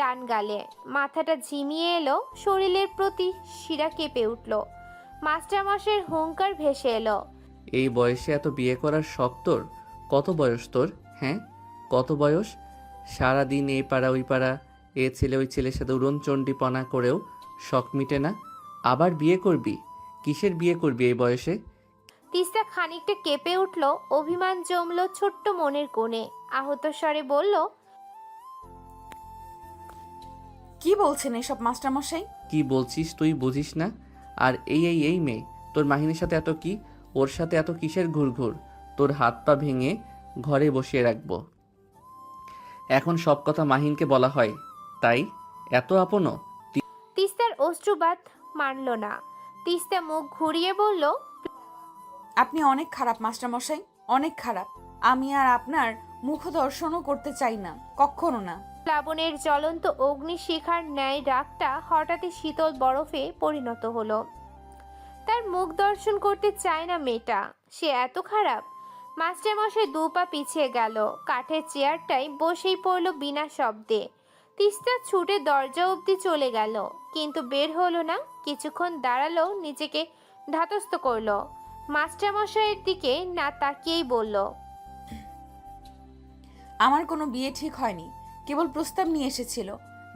A: ডান গালে। মাথাটা ঝিমিয়ে এলো, শরীরের প্রতি শিরা কেঁপে উঠল। মাস্টার মশাইয়ের হুঙ্কার ভেসে এলো,
B: এই বয়সে এত বিয়ে করার শখ তোর? কত বয়স তোর? হ্যাঁ, কত বয়স? সারাদিন এই পাড়া ওই পাড়া, এ ছেলে ওই ছেলের সাথে উড়নচণ্ডীপনা করেও শখ মিটে না, আবার বিয়ে করবি? কিসের বিয়ে করবি এই বয়সে?
A: তিস্তা খানিকটা কেঁপে উঠল। অভিমান জমলো ছোট্ট মনের কোণে। আহত স্বরে বলল,
C: কি বলছেন এসব মাস্টার মশাই?
B: কি বলছিস তুই বুঝিস না? আর এই মেয়ে তোর মাহিনের সাথে এত কি? ওর সাথে এত কিসের ঘুরঘুর? তোর হাত পা ভেঙে ঘরে বসিয়ে রাখবো। এখন সব কথা মাহিনকে বলা হয়, তাই এত আপনও?
A: তিস্তার অশ্রুবাত মানল না। তিস্তা মুখ ঘুরিয়ে বলল,
C: আপনি অনেক খারাপ মাস্টার মশাই, অনেক খারাপ। আমি আর আপনার মুখ দর্শনও করতে চাই না, কখনো না।
A: প্লাবনের জ্বলন্ত অগ্নিশিখার ন্যায় রাগটা হঠাৎই শীতল বরফে পরিণত হলো। তার মুখ দর্শন করতে চায় না মেয়েটা। সে এত খারাপ? মাস্টার মশাই দু পা পিছিয়ে গেল। কাঠের চেয়ারটায় বসেই পড়ল বিনা শব্দে। তিস্তা ছুটে দরজা অবধি চলে গেল, কিন্তু বের হলো না। কিছুক্ষণ দাঁড়ালো, নিজেকে ধাতস্থ করলো। মাস্টার মশাইয়ের দিকে না তাকিয়েই বলল,
C: আমার কোনো বিয়ে ঠিক হয়নি, কেবল প্রস্তাব নিয়ে এসেছিল।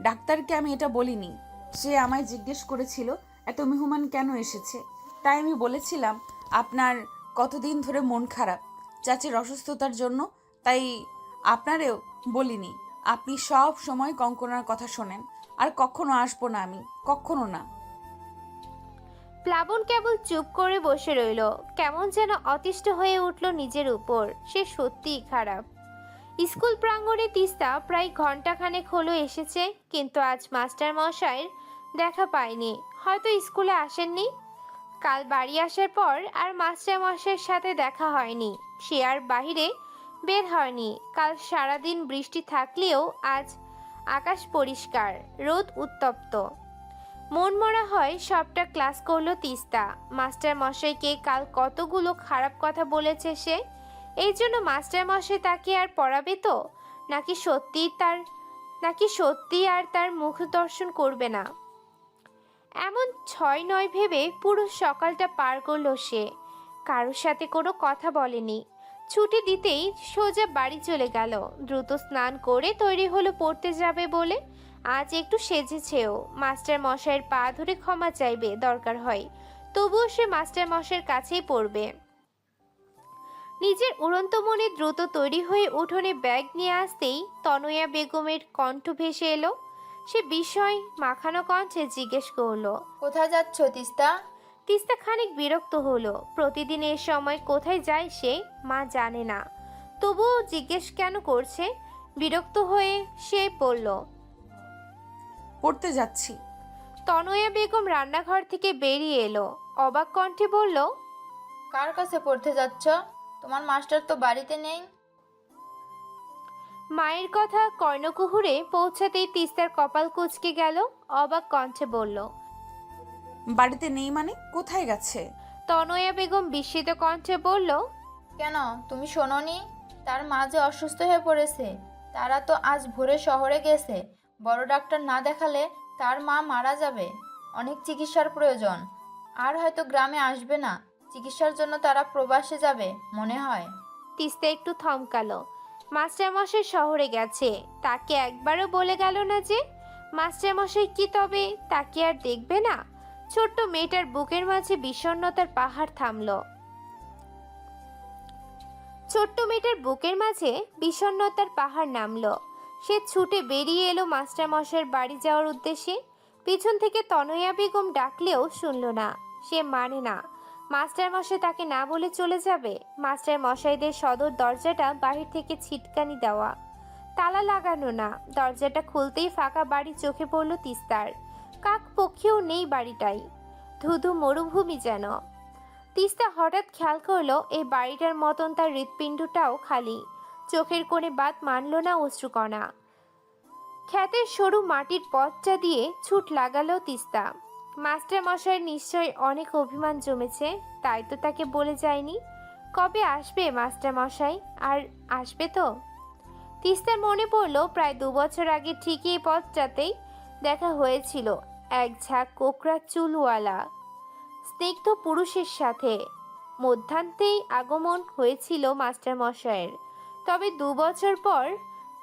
C: ডাক্তারকে আমি এটা বলিনি। সে আমায় জিজ্ঞেস করেছিল এত মেহমান কেন এসেছে, তাই আমি বলেছিলাম আপনার কতদিন ধরে মন খারাপ চাচির অসুস্থতার জন্য, তাই আপনারেও বলিনি। আপনি সব সময় কঙ্কনার কথা শোনেন। আর কখনো আসবো না আমি, কখনো না।
A: প্লাবন কেবল চুপ করে বসে রইল। কেমন যেন অতিষ্ঠ হয়ে উঠল নিজের উপর। সে সত্যিই খারাপ। স্কুল প্রাঙ্গণে তিস্তা প্রায় ঘন্টাখানেক হলো এসেছে, কিন্তু আজ মাস্টার মশাইয়ের দেখা পায়নি। হয়তো স্কুলে আসেননি। কাল বাড়ি আসার পর আর মাস্টারমশাইয়ের সাথে দেখা হয়নি। সে আর বাইরে বের হয়নি। কাল সারাদিন বৃষ্টি থাকলেও আজ আকাশ পরিষ্কার, রোদ উত্তপ্ত। মনমরা হয় সবটা ক্লাস করলো তিস্তা। মাস্টারমশাইকে কাল কতগুলো খারাপ কথা বলেছে সে। এই জন্য মাস্টারমশাই তাকে আর পড়াবে তো, নাকি সত্যি আর তার মুখ দর্শন করবে না। এমন 6-9 ভেবে পুরো সকালটা পার করলো সে। কারোর সাথে কোনো কথা বলেনি। ছুটি দিতেই সোজা বাড়ি চলে গেল। দ্রুত স্নান করে তৈরি হলো পড়তে যাবে বলে। আজ একটু সেজেছেও। মাস্টার মশাইয়ের পা ধরে ক্ষমা চাইবে দরকার হয়, তবুও সে মাস্টার মশাইয়ের কাছেই পড়বে। নিজের উড়ন্ত মনে দ্রুত তৈরি হয়ে উঠোনে ব্যাগ নিয়ে আসতেই তনয়া বেগমের কণ্ঠ ভেসে এলো। সে বিস্ময় মাখানো কণ্ঠে জিজ্ঞেস করলো,
E: কোথায় যাচ্ছ তিস্তা?
A: তিস্তা খানিক বিরক্ত হলো। প্রতিদিন এ সময় কোথায় যায় সে মা জানে না, তবুও জিজ্ঞেস কেন করছে। বিরক্ত হয়ে সে বলল,
C: পড়তে যাচ্ছি।
A: তনয়া বেগম রান্নাঘর থেকে বেরিয়ে এলো। অবাক কণ্ঠে বলল,
E: কার কাছে পড়তে যাচ্ছ? তোমার মাস্টার তো বাড়িতে নেই।
A: মায়ের কথা কর্ণকুহুরে পৌঁছাতেই তিস্তার কপাল কুঁচকে গেল। অবাক কণ্ঠে বলল,
C: বাড়িতে নেই মানে কোথায় গেছে?
A: তনয়া বেগম বিস্মিত কণ্ঠে বলল,
E: কেন, তুমি শোনোনি? তার মা যে অসুস্থ হয়ে পড়েছে। তারা তো আজ ভোরে শহরে গেছে। বড় ডাক্তার না দেখালে তার মা মারা যাবে। অনেক চিকিৎসার প্রয়োজন। আর হয়তো গ্রামে আসবে না। চিকিৎসার জন্য তারা প্রবাসে যাবে মনে হয়।
A: তিস্তা একটু থমকালো। মাস্টারমশাই শহরে গেছে, তাকে একবারও বলে গেল না যে? মাস্টারমশাই কি তবে তাকে আর দেখবে না? ছোট্ট মেয়েটার বুকের মাঝে বিষণ্ণতার পাহাড় থামলো। ছোট্ট মেয়েটার বুকের মাঝে বিষণ্ণতার পাহাড় নামলো। সে ছুটে বেরিয়ে এলো মাস্টারমশাইয়ের বাড়ি যাওয়ার উদ্দেশ্যে। পিছন থেকে তনয়া বেগম ডাকলেও শুনল না। সে মানে না মাস্টারমশাই তাকে না বলে চলে যাবে। মাস্টারমশাইদের সদর দরজাটা বাহির থেকে ছিটকানি দেওয়া, তালা লাগানো না। দরজাটা খুলতেই ফাঁকা বাড়ি চোখে পড়ল তিস্তার। কাক পক্ষীও নেই বাড়িটাই, ধুধু মরুভূমি যেন। তিস্তা হঠাৎ খেয়াল করলো এই বাড়িটার মতন তার হৃৎপিণ্ডটাও খালি। চোখের কোণে বাদ মানল না অশ্রুকণা। ক্ষেতের সরু মাটির পথটা দিয়ে ছুট লাগালো তিস্তা। মাস্টারমশাইয়ের নিশ্চয় অনেক অভিমান জমেছে, তাই তো তাকে বলে যায়নি। কবে আসবে মাস্টারমশাই? আর আসবে তো? তিস্তার মনে পড়ল প্রায় 2 বছর আগে ঠিকই এই পথটাতেই দেখা হয়েছিল এক ঝাঁক কোকড়া চুলওয়ালা স্নিগ্ধ পুরুষের সাথে। মধ্যান্তেই আগমন হয়েছিল মাস্টারমশাইয়ের। তবে 2 বছর পর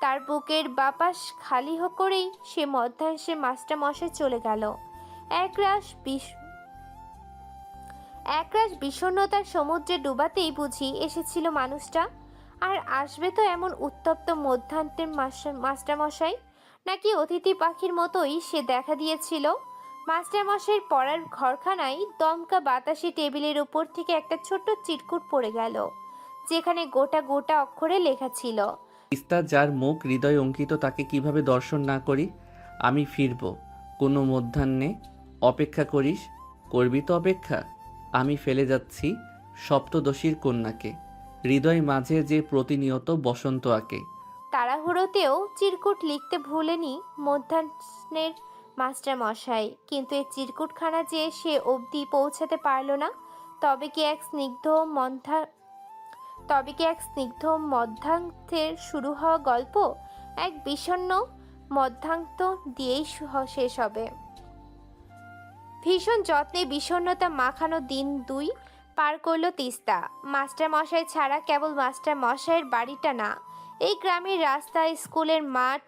A: তার বুকের বাপাস খালি করেই সে মধ্যাংশে মাস্টারমশাই চলে গেল। একরাশ বিষণ্ণতার সমুদ্রে ডুবাতেই বুঝি এসেছিল মানুষটা। আর আসবে তো এমন উত্তপ্ত মধ্যান্তের মাস্টারমশাই? নাকি অতিথি পাখির মতোই সে দেখা দিয়েছিল? মাস্টারমশাইয়ের পড়ার ঘরখানায় দমকা বাতাসে টেবিলের উপর থেকে একটা ছোট্ট চিরকুট পড়ে গেল, যেখানে গোটা গোটা অক্ষরে লেখা ছিল,
B: তিস্তা যার মুখ হৃদয় অঙ্কিত তাকে কিভাবে দর্শন না করি। আমি ফিরব কোনো মধ্যাহ্নে। অপেক্ষা করিস? করবি তো অপেক্ষা। আমি ফেলে যাচ্ছি সপ্তদশীর কন্যাকে, হৃদয় মাঝে যে প্রতিনিয়ত বসন্ত আঁকে।
A: তাড়াহুড়োতেও চিরকুট লিখতে ভুলেনি মধ্যাহ্নের মাস্টারমশাই। কিন্তু এই চিরকুটখানা যে সে অবধি পৌঁছাতে পারল না। তবে কি এক স্নিগ্ধ মধ্যান্তের শুরু হওয়া গল্প এক বিষণ্ণ মধ্যান্ত দিয়েই শেষ হবে। ভীষণ যত্নে বিষণ্ণতা মাখানো দিন 2 পার করলো তিস্তা। মাস্টারমশাই ছাড়া কেবল মাস্টারমশাইয়ের বাড়িটা না, এই গ্রামের রাস্তা, স্কুলের মাঠ,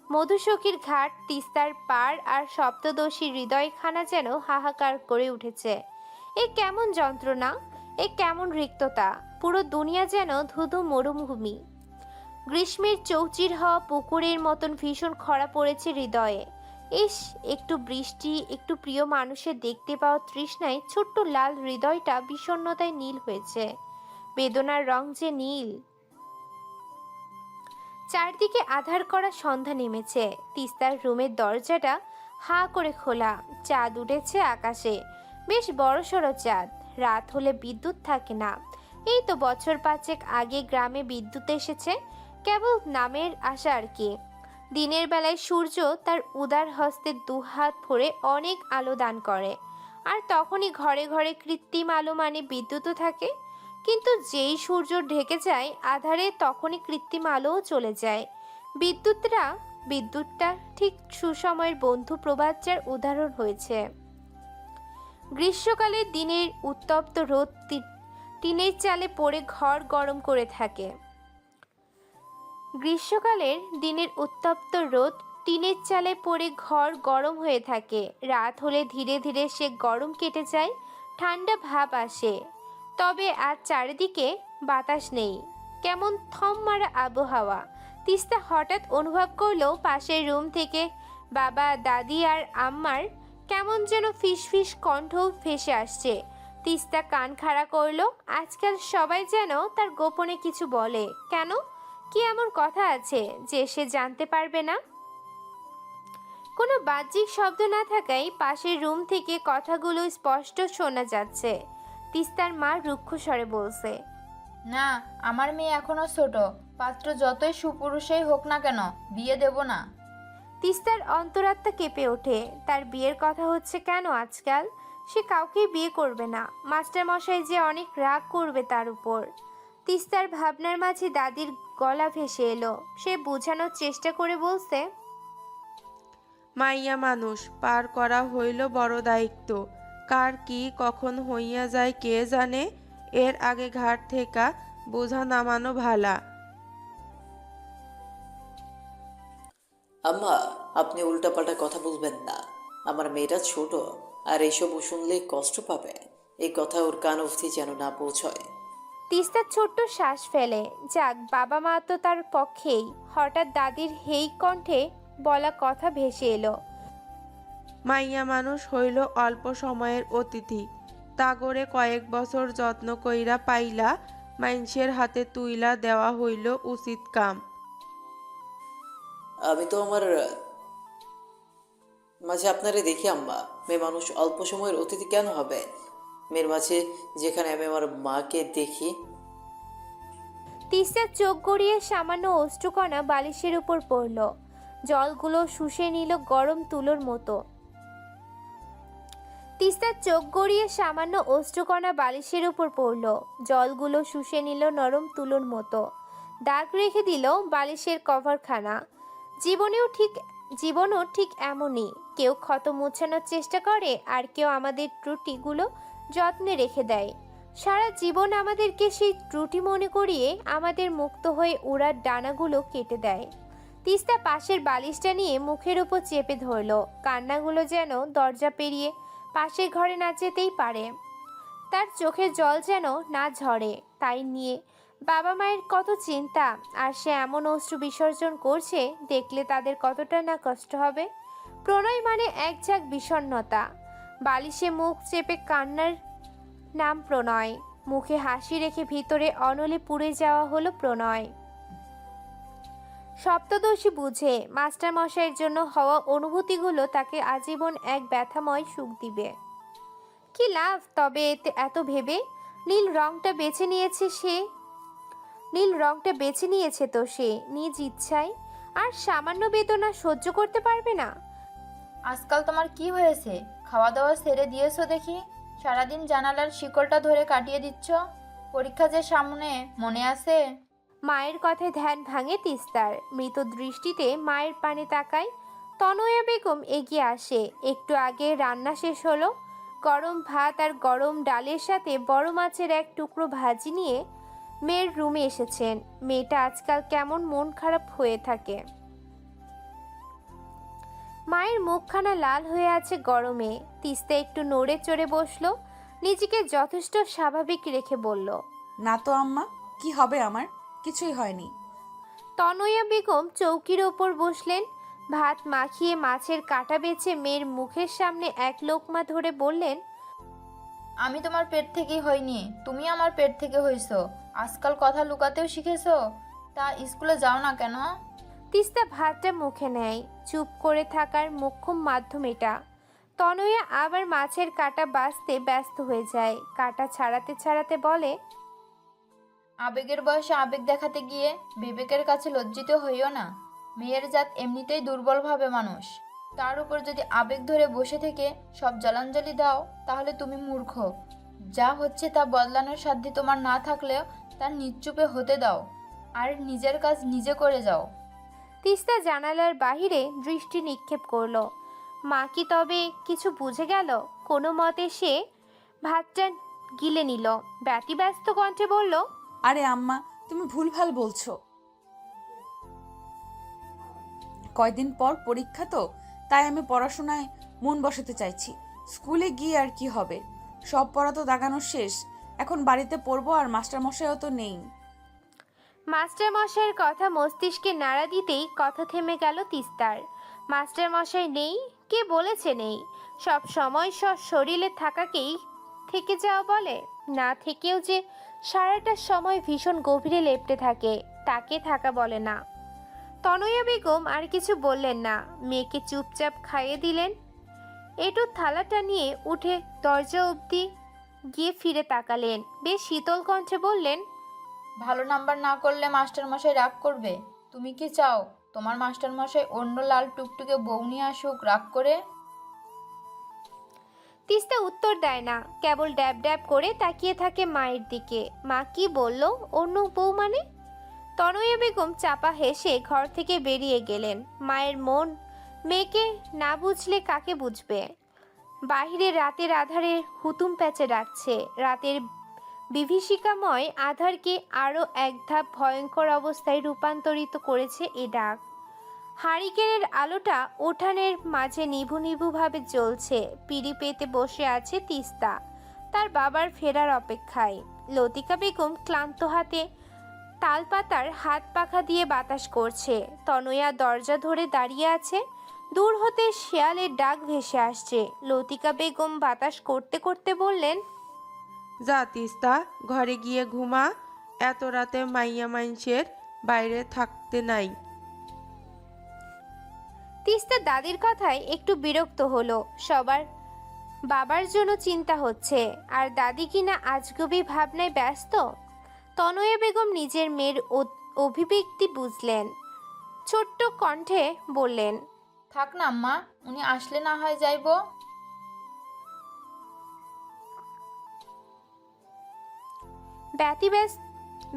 A: মধুসখীর ঘাট, তিস্তার পার আর সপ্তদশীর হৃদয়খানা যেন হাহাকার করে উঠেছে। এ কেমন যন্ত্রণা, এ কেমন রিক্ততা! পুরো দুনিয়া যেন ধুধু মরুভূমি। গ্রীষ্মের চৌচির হওয়া পুকুরের মতন ভীষণ খরা পড়েছে হৃদয়ে। ইস, একটু বৃষ্টি, একটু প্রিয় মানুষের দেখতে পাওয়া তৃষ্ণায় ছোট্ট লাল হৃদয়টা বিষণ্ণতায় নীল হয়েছে। বেদনার রং যে নীল। চারদিকে আধার করা সন্ধ্যা নেমেছে। তিস্তার রুমের দরজাটা হা করে খোলা। চাঁদ উঠেছে আকাশে। বেশ বড়সড় চাঁদ। রাত হলে বিদ্যুৎ থাকে না। এই তো বছর 5 আগে গ্রামে বিদ্যুৎ এসেছে, কেবল নামের আশা আর কি। দিনের বেলায় সূর্য তার উদার হস্তে দুহাত ভরে অনেক আলো দান করে, আর তখনই ঘরে ঘরে কৃত্রিম আলো মানে বিদ্যুৎও থাকে। কিন্তু যেই সূর্য ঢেকে যায় আধারে, তখনই কৃত্রিম আলোও চলে যায়। বিদ্যুৎটা ঠিক সুসময়ের বন্ধু প্রভাতচার উদাহরণ হয়েছে। গ্রীষ্মকালে দিনের উত্তপ্ত রোদ টিনের চালে পড়ে ঘর গরম করে থাকে। গ্রীষ্মকালের দিনের উত্তপ্ত রোদ টিনের চালে পড়ে ঘর গরম হয়ে থাকে। রাত হলে ধীরে ধীরে সে গরম কেটে যায়, ঠান্ডা ভাব আসে। তবে আজ চারিদিকে বাতাস নেই, কেমন থম মারা আবহাওয়া। তিস্তা হঠাৎ অনুভব করলো পাশের রুম থেকে বাবা, দাদি আর আম্মার কেমন যেন ফিসফিস কণ্ঠ ভেসে আসছে। তিস্তা কান খাড়া করলো। আজকাল সবাই যেন তার গোপনে কিছু বলে। কেন? কি এমন কথা আছে যে সে জানতে পারবে না? কোনো বাহ্যিক শব্দ না থাকায় পাশের রুম থেকে কথাগুলো স্পষ্ট শোনা যাচ্ছে। তিস্তার মা রুক্ষ স্বরে বলছে,
E: না, আমার মেয়ে এখনো ছোট। পাত্র যতই সুপুরুষই হোক না কেন, বিয়ে দেব না।
A: তিস্তার অন্তরাত্মা কেঁপে ওঠে। তার বিয়ের কথা হচ্ছে কেন আজকাল? সে কাউকেই বিয়ে করবে না। মাস্টার মশাই যে অনেক রাগ করবে তার উপর। তিস্তার ভাবনার মাঝে দাদির গলা ভেসে এলো। সে বোঝানোর চেষ্টা করে বলছে,
F: মাইয়া মানুষ পার করা হইল বড় দায়িত্ব। কার কি কখন হইয়া যায় কে জানে। এর আগে ঘাট থেকে বোঝা নামানো ভালা।
D: আম্মা, আপনি উল্টাপাল্টা কথা বলবেন না। আমার মেয়েটা ছোট, আর এইসব শুনলে কষ্ট পাবে। এই কথা ওর কান অবধি যেন না পৌঁছয়।
A: তিস্তার ছোট্ট শ্বাস ফেলে। যাক, বাবা মা তো তার পক্ষেই। হঠাৎ দাদির হেই কণ্ঠে বলা কথা ভেসে এলো,
F: মাইয়া মানুষ হইল অল্প সময়ের অতিথি। তাগরে কয়েক বছর যত্ন কইরা পাইলা মাইনষের হাতে তুইলা দেওয়া হইল উচিত কাম।
D: আমি তো আমার মাঝে আপনারে দেখি আম্মা। মেয়ে মানুষ অল্প সময়ের অতিথি কেন হবে? মেয়ের মাঝে যেখানে আমি আমার মাকে দেখি।
A: তিস্তার চোখ গড়িয়ে সামান্য অশ্রুকণা বালিশের উপর পড়ল। জলগুলো শুষে নিল গরম তুলোর মতো। তিস্তার চোখ গড়িয়ে সামান্য অশ্রুকণা বালিশের উপর পড়ল। জলগুলো শুষে নিল নরম তুলোর মতো। দাগ রেখে দিল বালিশের কভারখানা। জীবনও ঠিক এমনই। কেউ ক্ষত মোছানোর চেষ্টা করে, আর কেউ আমাদের ত্রুটিগুলো যত্নে রেখে দেয়। সারা জীবন আমাদেরকে সেই ত্রুটি মনে করিয়ে আমাদের মুক্ত হয়ে উড়ার ডানাগুলো কেটে দেয়। তিস্তা পাশের বালিশটা নিয়ে মুখের উপর চেপে ধরল। কান্নাগুলো যেন দরজা পেরিয়ে পাশের ঘরে না যেতেই পারে। তার চোখের জল যেন না ঝরে। তাই নিয়ে বাবা মায়ের কত চিন্তা, আর সে এমন অশ্রু বিসর্জন করছে দেখলে তাদের কতটা না কষ্ট হবে। প্রণয় মানে এক ঝাঁক বিষণ্ণতা। বালিশে মুখ চেপে কান্নার নাম প্রণয়। মুখে হাসি রেখে ভিতরে অনলে পুড়ে যাওয়া হলো প্রণয়। সপ্তদশী বুঝে মাস্টার মশাইয়ের জন্য হওয়া অনুভূতিগুলো তাকে আজীবন এক ব্যথাময় সুখ দিবে। কি লাভ তবে এতে এত ভেবে? নীল রংটা বেছে নিয়েছে তো সে নিজ ইচ্ছায়। আর সামান্য বেদনা সহ্য করতে পারবে না।
E: আজকাল তোমার কি হয়েছে? খাওয়া দাওয়া ছেড়ে দিয়েছো দেখি। সারাদিন জানালার শিকলটা ধরে কাটিয়ে দিচ্ছ। পরীক্ষা যে সামনে, মনে আছে?
A: মায়ের কথায় ধ্যান ভাঙে তিস্তার। মৃত দৃষ্টিতে মায়ের পানে তাকায়। তনয়া বেগম এগিয়ে আসে। একটু আগে রান্না শেষ হলো। গরম ভাত আর গরম ডালের সাথে বড় মাছের এক টুকরো ভাজি নিয়ে মেয়ের রুমে এসেছেন। মেয়েটা আজকাল কেমন মন খারাপ হয়ে থাকে। মায়ের মুখখানা লাল হয়ে আছে গরমে। তিস্তা একটু নড়ে চড়ে বসলো। নিজেকে যথেষ্ট স্বাভাবিক রেখে বলল,
C: না তো আম্মা, কি হবে আমার? কিছুই হয়নি।
A: তনয়া বেগম চৌকির ওপর বসলেন। ভাত মাখিয়ে মাছের কাঁটা বেছে মেয়ের মুখের সামনে এক লোকমা ধরে বললেন,
E: আমি তোমার পেট থেকেই হইনি, তুমি আমার পেট থেকে হইছো। আজকাল কথা লুকাতেও শিখেছো। তা স্কুলে যাও না কেন?
A: তিস্তা ভাতটা মুখে নেয়। চুপ করে থাকার মোক্ষম মাধ্যম এটা। তনয়া আবার মাছের কাঁটা বাছতে ব্যস্ত হয়ে যায়। কাঁটা ছাড়াতে ছাড়াতে বলে,
E: আবেগের বয়সে আবেগ দেখাতে গিয়ে বিবেকের কাছে লজ্জিত হইও না। মেয়ের জাত এমনিতেই দুর্বল ভাবে মানুষ, তার উপর যদি আবেগ ধরে বসে থেকে সব জলাঞ্জলি দাও তাহলে তুমি মূর্খ। যা হচ্ছে তা বদলানোর সাধ্য তোমার না থাকলেও তার নিশ্চুপে হতে দাও আর নিজের কাজ নিজে করে যাও।
A: তিস্তা জানালার বাহিরে দৃষ্টি নিক্ষেপ করলো। মা কি তবে কিছু বুঝে গেল? কোনো মতে সে ভাতটা গিলে নিল। ব্যতিব্যস্ত কণ্ঠে বলল,
C: আরে আম্মা, তুমি ভুলভাল বলছো। কয়দিন পর পরীক্ষা তো, তাই আমি পড়াশোনায় মন বসাতে চাইছি। স্কুলে গিয়ে আর কি হবে, সব পড়া তো দাগানো শেষ। এখন বাড়িতে পড়বো, আর মাস্টারমশাইও তো নেই।
A: মাস্টারমশাইয়ের কথা মস্তিষ্কে নাড়া দিতেই কথা থেমে গেল তিস্তার। মাস্টারমশাই নেই? কে বলেছে নেই? সব সময় শরীরে থাকাকেই থেকে যাওয়া বলে? না থেকেও যে সারাটা সময় ভীষণ গভীরে লেপ্টে থাকে, তাকে থাকা বলে না। তনয়া বেগম আর কিছু বললেন না, মেয়েকে চুপচাপ খাইয়ে দিলেন। এটু থালাটা নিয়ে উঠে দরজা অবধি গিয়ে ফিরে তাকালেন। বেশ শীতল কণ্ঠে বললেন,
E: ভালো নাম্বার না করলে মাস্টারমশাই রাগ করবে। তুমি কি চাও তোমার মাস্টারমশাই অন্য লাল টুকটুকে বউ নিয়ে আসুক রাগ করে?
A: তিস্তা উত্তর দেয় না, কেবল ড্যাব ড্যাব করে তাকিয়ে থাকে মায়ের দিকে। মা কি বলল? অন্য বউ মানে? তনয়া বেগম চাপা হেসে ঘর থেকে বেরিয়ে গেলেন। মায়ের মন মেয়েকে না বুঝলে কাকে বুঝবে? বাহিরে রাতের আধারে হুতুম প্যাচে ডাকছে। রাতের বিভীষিকাময় আধারকে আরও এক ধাপ ভয়ঙ্কর অবস্থায় রূপান্তরিত করেছে এ ডাক। হারিকেনের আলোটা উঠানের মাঝে নিভু নিভুভাবে জ্বলছে। পিঁড়ি পেতে বসে আছে তিস্তা, তার বাবার ফেরার অপেক্ষায়। লতিকা বেগম ক্লান্ত হাতে তালপাতার হাত পাখা দিয়ে বাতাস করছে। তনয়া দরজা ধরে দাঁড়িয়ে আছে। দূর হতে শেয়ালের ডাক ভেসে আসছে। লতিকা বেগম বাতাস করতে করতে বললেন,
F: যা তিস্তা, ঘরে গিয়ে ঘুমা। এত রাতে মাইয়া মাইনষের বাইরে থাকতে নাই।
A: তিস্তা দাদির কথায় একটু বিরক্ত হলো। সবার বাবার জন্য চিন্তা হচ্ছে, আর দাদি কিনা আজগুবি ভাবনায় ব্যস্ত। তনয়া বেগম নিজের মেয়ের অভিব্যক্তি বুঝলেন। ছোট্ট কণ্ঠে বললেন,
E: থাক না আম্মা, উনি আসলে না হয় যাইবো।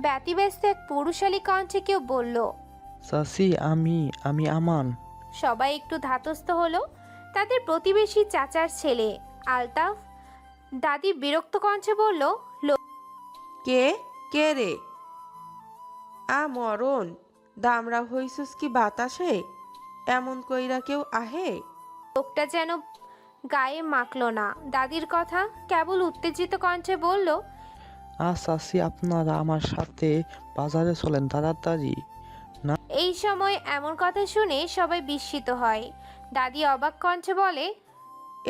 A: ব্যতিব্যস্ত এক পুরুষালী কণ্ঠে কেউ বলল,
K: চাচি, আমি আমান।
A: সবাই একটু ধাতস্থ হলো। তাদের প্রতিবেশী চাচার ছেলে আলতাফ। দাদি বিরক্ত কণ্ঠে বলল,
F: কে কে রে? মরণ, দামরা হইছস কি বাতাসে? এমন কইরা কেউ আহে?
A: লোকটা যেন গায়ে মাখলো না দাদির কথা। কেবল উত্তেজিত কণ্ঠে বলল,
K: চাচি, আপনারা আমার সাথে বাজারে চলেন তাড়াতাড়ি।
A: এই সময় এমন কথা শুনে সবাই বিস্মিত হয়। দাদি অবাক কণ্ঠে বলে,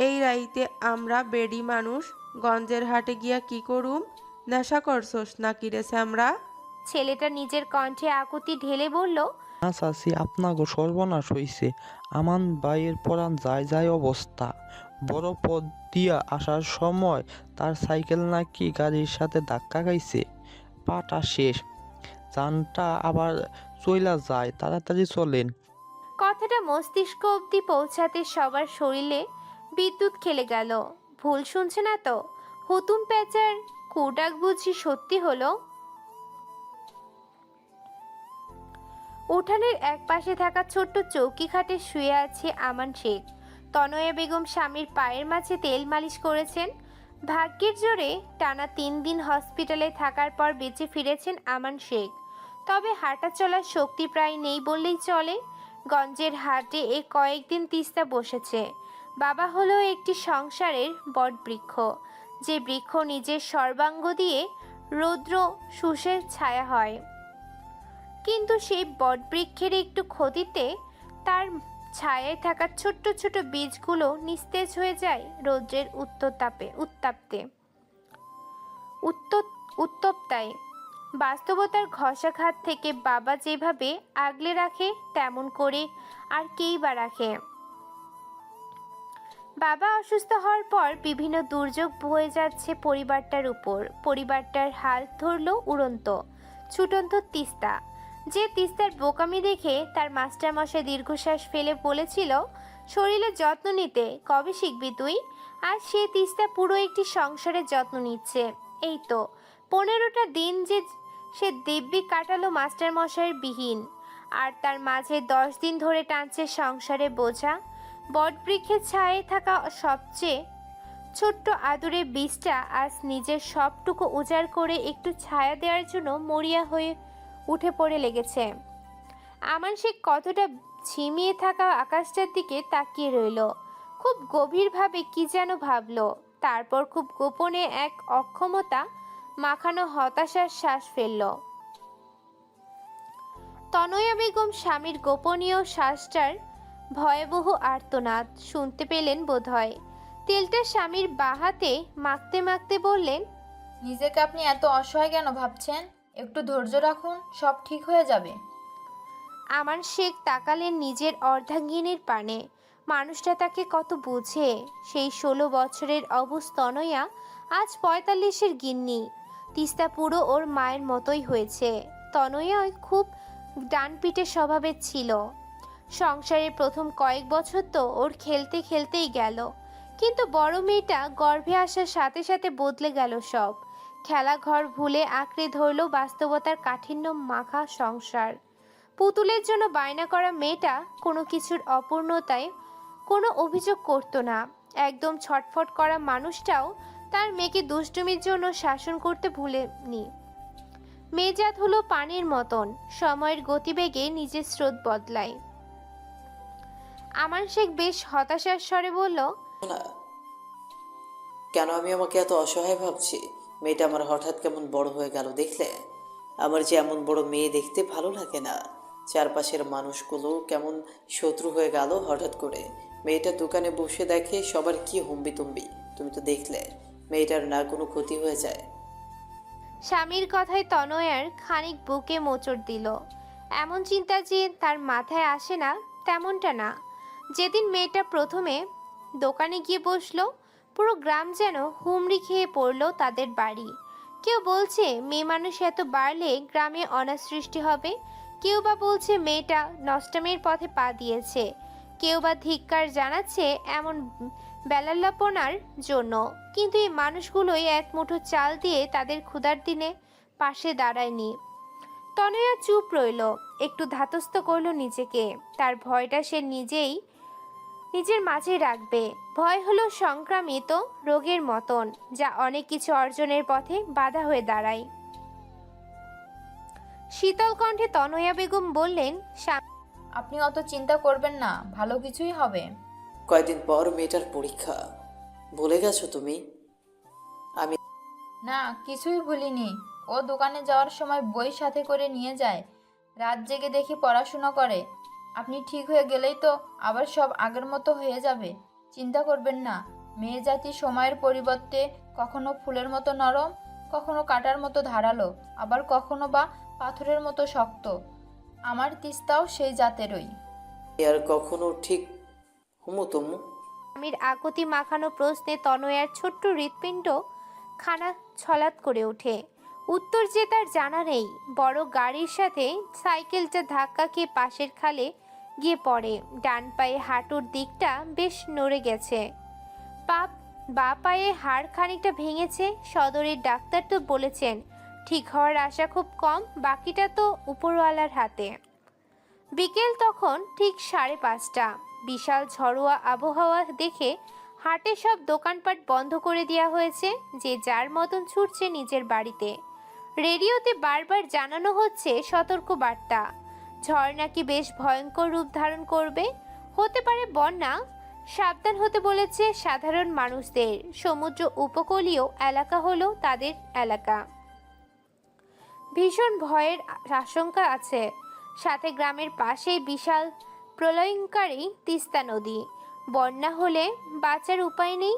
F: এই রাইতে আমরা বেডি মানুষ গঞ্জের হাটে গিয়া কি করুম? নেশা করছস নাকি রে শ্যামরা?
A: ছেলেটা নিজের কণ্ঠে আকুতি ঢেলে বলল,
K: না চাচি, আপনাগো সর্বনাশ হইছে। আমান ভাইয়ের পরাণ যায় যায় অবস্থা। বড় পথ দিয়া আসার সময় তার সাইকেল নাকি গাড়ির সাথে ধাক্কা খাইছে, পাটা শেষ। যানটা আবার চইলা যায়, তাড়াতাড়ি চলেন।
A: কথাটা মস্তিষ্ক অবধি পৌঁছাতে সবার শরীরে বিদ্যুৎ খেলে গেল। ভুল শুনছে না তো? হুতুম প্যাচার কুডাক বুঝি সত্যি হলো। উঠানের এক পাশে থাকা ছোট্ট চৌকি খাটে শুয়ে আছে আমান শেখ। তনয়া বেগম স্বামীর পায়ের মাঝে তেল মালিশ করেছেন। ভাগ্যের জোরে টানা 3 দিন হসপিটালে থাকার পর বেঁচে ফিরেছেন আমান শেখ। তবে হাঁটা চলার শক্তি প্রায় নেই বললেই চলে। গঞ্জের হাটে এ কয়েকদিন তিস্তা বসেছে। বাবা হলো একটি সংসারের বটবৃক্ষ, যে বৃক্ষ নিজের সর্বাঙ্গ দিয়ে রৌদ্র শুষে ছায়া হয়। কিন্তু সেই বটবৃক্ষের একটু ক্ষতিতে তার ছায়ায় থাকা ছোট্ট ছোট বীজগুলো নিস্তেজ হয়ে যায় রৌদ্রের উত্তপ্তায়। বাস্তবতার ঘষাঘাত থেকে বাবা যেভাবে আগলে রাখে, তেমন করে আর কেই বা রাখে? বাবা অসুস্থ হওয়ার পর বিভিন্ন দুর্যোগ বয়ে যাচ্ছে পরিবারটার উপর। পরিবারটার হাল ধরল উড়ন্ত ছুটন্ত তিস্তা, যে তিস্তার বোকামি দেখে তার মাস্টারমশাই দীর্ঘশ্বাস ফেলে বলেছিল শরীরের যত্ন নিতে। কবে শিখবি তুই? আর সে তিস্তা পুরো একটি সংসারের যত্ন নিচ্ছে। এই তো 15টা দিন যে সে দিব্যি কাটালো মাস্টারমশাইয়ের বিহীন, আর তার মাঝে 10 দিন ধরে টানছে সংসারে বোঝা। বটবৃক্ষের ছায়ে থাকা সবচেয়ে ছোট্ট আদুরে বীজটা আজ নিজের সবটুকু উজাড় করে একটু ছায়া দেওয়ার জন্য মরিয়া হয়ে উঠে পড়ে লেগেছে। আমান সে কতটা ঝিমিয়ে থাকা আকাশটার দিকে তাকিয়ে রইল, খুব গভীরভাবে কি যেন ভাবলো। তারপর খুব গোপনে এক অক্ষমতা মাখানো হতাশার শ্বাস ফেলল। তনয়া বেগম স্বামীর গোপনীয় শ্বাসটার ভয়াবহ আর্তনাদ শুনতে পেলেন বোধহয়। তেলটা স্বামীর বাহাতে মাখতে মাখতে বললেন,
E: নিজেকে আপনি এত অসহায় কেন ভাবছেন? একটু ধৈর্য রাখুন, সব ঠিক হয়ে যাবে।
A: আমান শেখ তাকালেন নিজের অর্ধাঙ্গিনীর পানে। মানুষটা তাকে কত বুঝে। সেই 16 বছরের অবুঝ তনয়া আজ 45-এর গিন্নি। তিস্তা পুরো ওর মায়ের মতোই হয়েছে। তনয়া খুব ডানপিটে স্বভাবের ছিল। সংসারের প্রথম কয়েক বছর তো ওর খেলতে খেলতেই গেল, কিন্তু বড় মেয়েটা গর্ভে আসার সাথে সাথে বদলে গেল সব। খেলাঘর ভুলে আঁকড়ে ধরল বাস্তবতার কাঠিন্য মাখা সংসার। পুতুলের জন্য বায়না করা মেয়েটা কোনো কিছুর অপূর্ণতায় কোনো অভিযোগ করতো না। একদম ছটফট করা মানুষটাও তার মেয়েকে দুষ্টুমির জন্য শাসন করতে ভুলেনি। মেজাত হলো পানির মতন, সময়ের গতিবেগে নিজের স্রোত বদলায়। আমান শেখ বেশ হতাশার স্বরে বলল,
D: না, কেন আমি আমাকে এত অসহায় ভাবছি? মেয়েটা আমার হঠাৎ কেমন বড় হয়ে গেল দেখলে? আমার যে এমন বড় মেয়ে দেখতে ভালো লাগে না। চারপাশের মানুষগুলো কেমন শত্রু হয়ে গেল হঠাৎ করে। মেয়েটা দোকানে বসে দেখে সবার কি হম্বিতম্বি। তুমি তো দেখলে মেয়েটার না কোনো ক্ষতি হয়ে যায়।
A: স্বামীর কথায় তনয়ার খানিক বুকে মোচড় দিল। এমন চিন্তা যে তার মাথায় আসে না তেমনটা না। যেদিন মেয়েটা প্রথমে দোকানে গিয়ে বসলো, পুরো গ্রাম যেন হুমড়ি খেয়ে পড়লো তাদের বাড়ি। কেউ বলছে মেয়ে মানুষ এত বাড়লে গ্রামে অনাথ সৃষ্টি হবে, কেউ বা বলছে মেয়েটা নষ্টামের পথে পা দিয়েছে, কেউ বা ধিক্কার জানাচ্ছে এমন বেলাল্লাপনার জন্য। কিন্তু এই মানুষগুলোই এক মুঠো চাল দিয়ে তাদের ক্ষুধার দিনে পাশে দাঁড়ায়নি। তনয়া চুপ রইল, একটু ধাতস্থ করলো নিজেকে। তার ভয়টা সে নিজের মাঝে রাখবে। ভয় হলো সংক্রামিত রোগের মতন, যা অনেক কিছু অর্জনের পথে বাধা হয়ে দাঁড়ায়। শীতল কণ্ঠে তনয়া বেগম বললেন,
E: আপনি অত চিন্তা করবেন না, ভালো কিছুই হবে।
D: কয়দিন পর মেয়েটার পরীক্ষা, ভুলে গেছো তুমি? আমি
E: না, কিছুই ভুলিনি। ও দোকানে যাওয়ার সময় বই সাথে করে নিয়ে যায়, রাত জেগে দেখি পড়াশোনা করে। আপনি ঠিক হয়ে গেলেই তো আবার সব আগের মতো হয়ে যাবে। চিন্তা করবেন না। মেয়ে জাতি সময়ের পরিবর্তে কখনো ফুলের মতো নরম, কখনো কাঁটার মতো ধারালো, আবার কখনো বা পাথরের মতো শক্ত। আমার তিস্তাও সেই জাতেরই।
D: আর কখনো ঠিক হুমু তুমু।
A: স্বামীর আকুতি মাখানো প্রশ্নে তনয়ার ছোট্ট হৃৎপিণ্ড খানা ছলাৎ করে ওঠে। উত্তর যে তার জানা নেই। বড় গাড়ির সাথে সাইকেলটা ধাক্কা খেয়ে পাশের খালে গিয়ে পড়ে। ডান পায়ে হাঁটুর দিকটা বেশ নড়ে গেছে, বা পায়ে হাড় খানিকটা ভেঙেছে। সদরের ডাক্তার তো বলেছেন ঠিক হওয়ার আশা খুব কম, বাকিটা তো উপরওয়ালার হাতে। বিকেল তখন ঠিক 5:30। বিশাল ঝড়োয়া আবহাওয়া দেখে হাটে সব দোকানপাট বন্ধ করে দেওয়া হয়েছে। যে যার মতন ছুটছে নিজের বাড়িতে। রেডিওতে বারবার জানানো হচ্ছে সতর্ক বার্তা। ঝড় নাকি বেশ ভয়ঙ্কর রূপ ধারণ করবে, হতে পারে বন্যা। সাবধান হতে বলেছে সাধারণ মানুষদের। সমুদ্র উপকূলীয় এলাকা হলো তাদের এলাকা। ভীষণ ভয়ের আশঙ্কা আছে। সাথে গ্রামের পাশেই বিশাল প্রলয়ঙ্কারী তিস্তা নদী। বন্যা হলে বাঁচার উপায় নেই।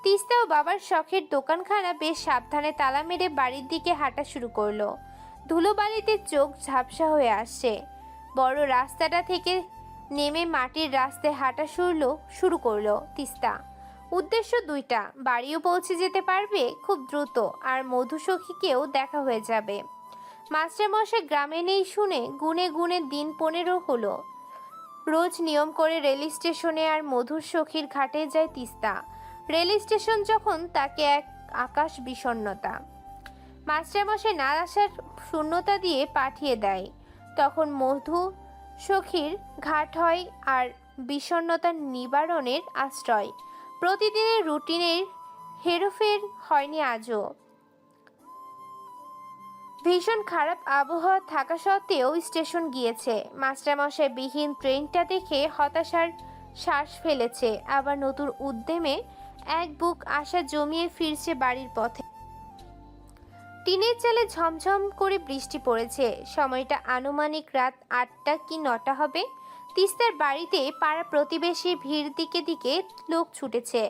A: তিস্তা ও বাবার শখের দোকানখানা বেশ সাবধানে তালা মেরে বাড়ির দিকে হাঁটা শুরু করলো। ধুলোবালিতে চোখ ঝাপসা হয়ে আসছে। বড় রাস্তাটা থেকে নেমে মাটির রাস্তায় হাঁটা শুরু করলো তিস্তা। উদ্দেশ্য দুইটা, বাড়িও পৌঁছে যেতে পারবে খুব দ্রুত, আর মধুসখীকেও দেখা হয়ে যাবে। মাস্টারমশাই গ্রামে নেই শুনে গুনে গুনে দিন 15 হলো। রোজ নিয়ম করে রেল স্টেশনে আর মধুর সখীর ঘাটে যায় তিস্তা। রেল স্টেশন যখন তাকে এক আকাশ বিষণ্ণতা। মাস্টারমশাই না আসার শূন্যতা দিয়ে পাঠিয়ে দেয়, তখন মধু সখীর ঘাট হয় আর বিষণ্ণতা নিবারণের আশ্রয়। প্রতিদিনের রুটিনের হেরফের হয়নি আজও। ভীষণ খারাপ আবহাওয়া থাকা সত্ত্বেও স্টেশন গিয়েছে। মাস্টারমশাই বিহীন ট্রেনটা দেখে হতাশার শ্বাস ফেলেছে, আবার নতুন উদ্যমে এক বুক আশা জমিয়ে ফিরছে বাড়ির পথে। টিনের চালে ঝমঝম করে বৃষ্টি পড়েছে। সময়টা আনুমানিক রাত 8টা কি 9টা হবে। তিস্তার বাড়িতে পাড়া প্রতিবেশীর ভিড় দিকে দিকে লোক ছুটেছে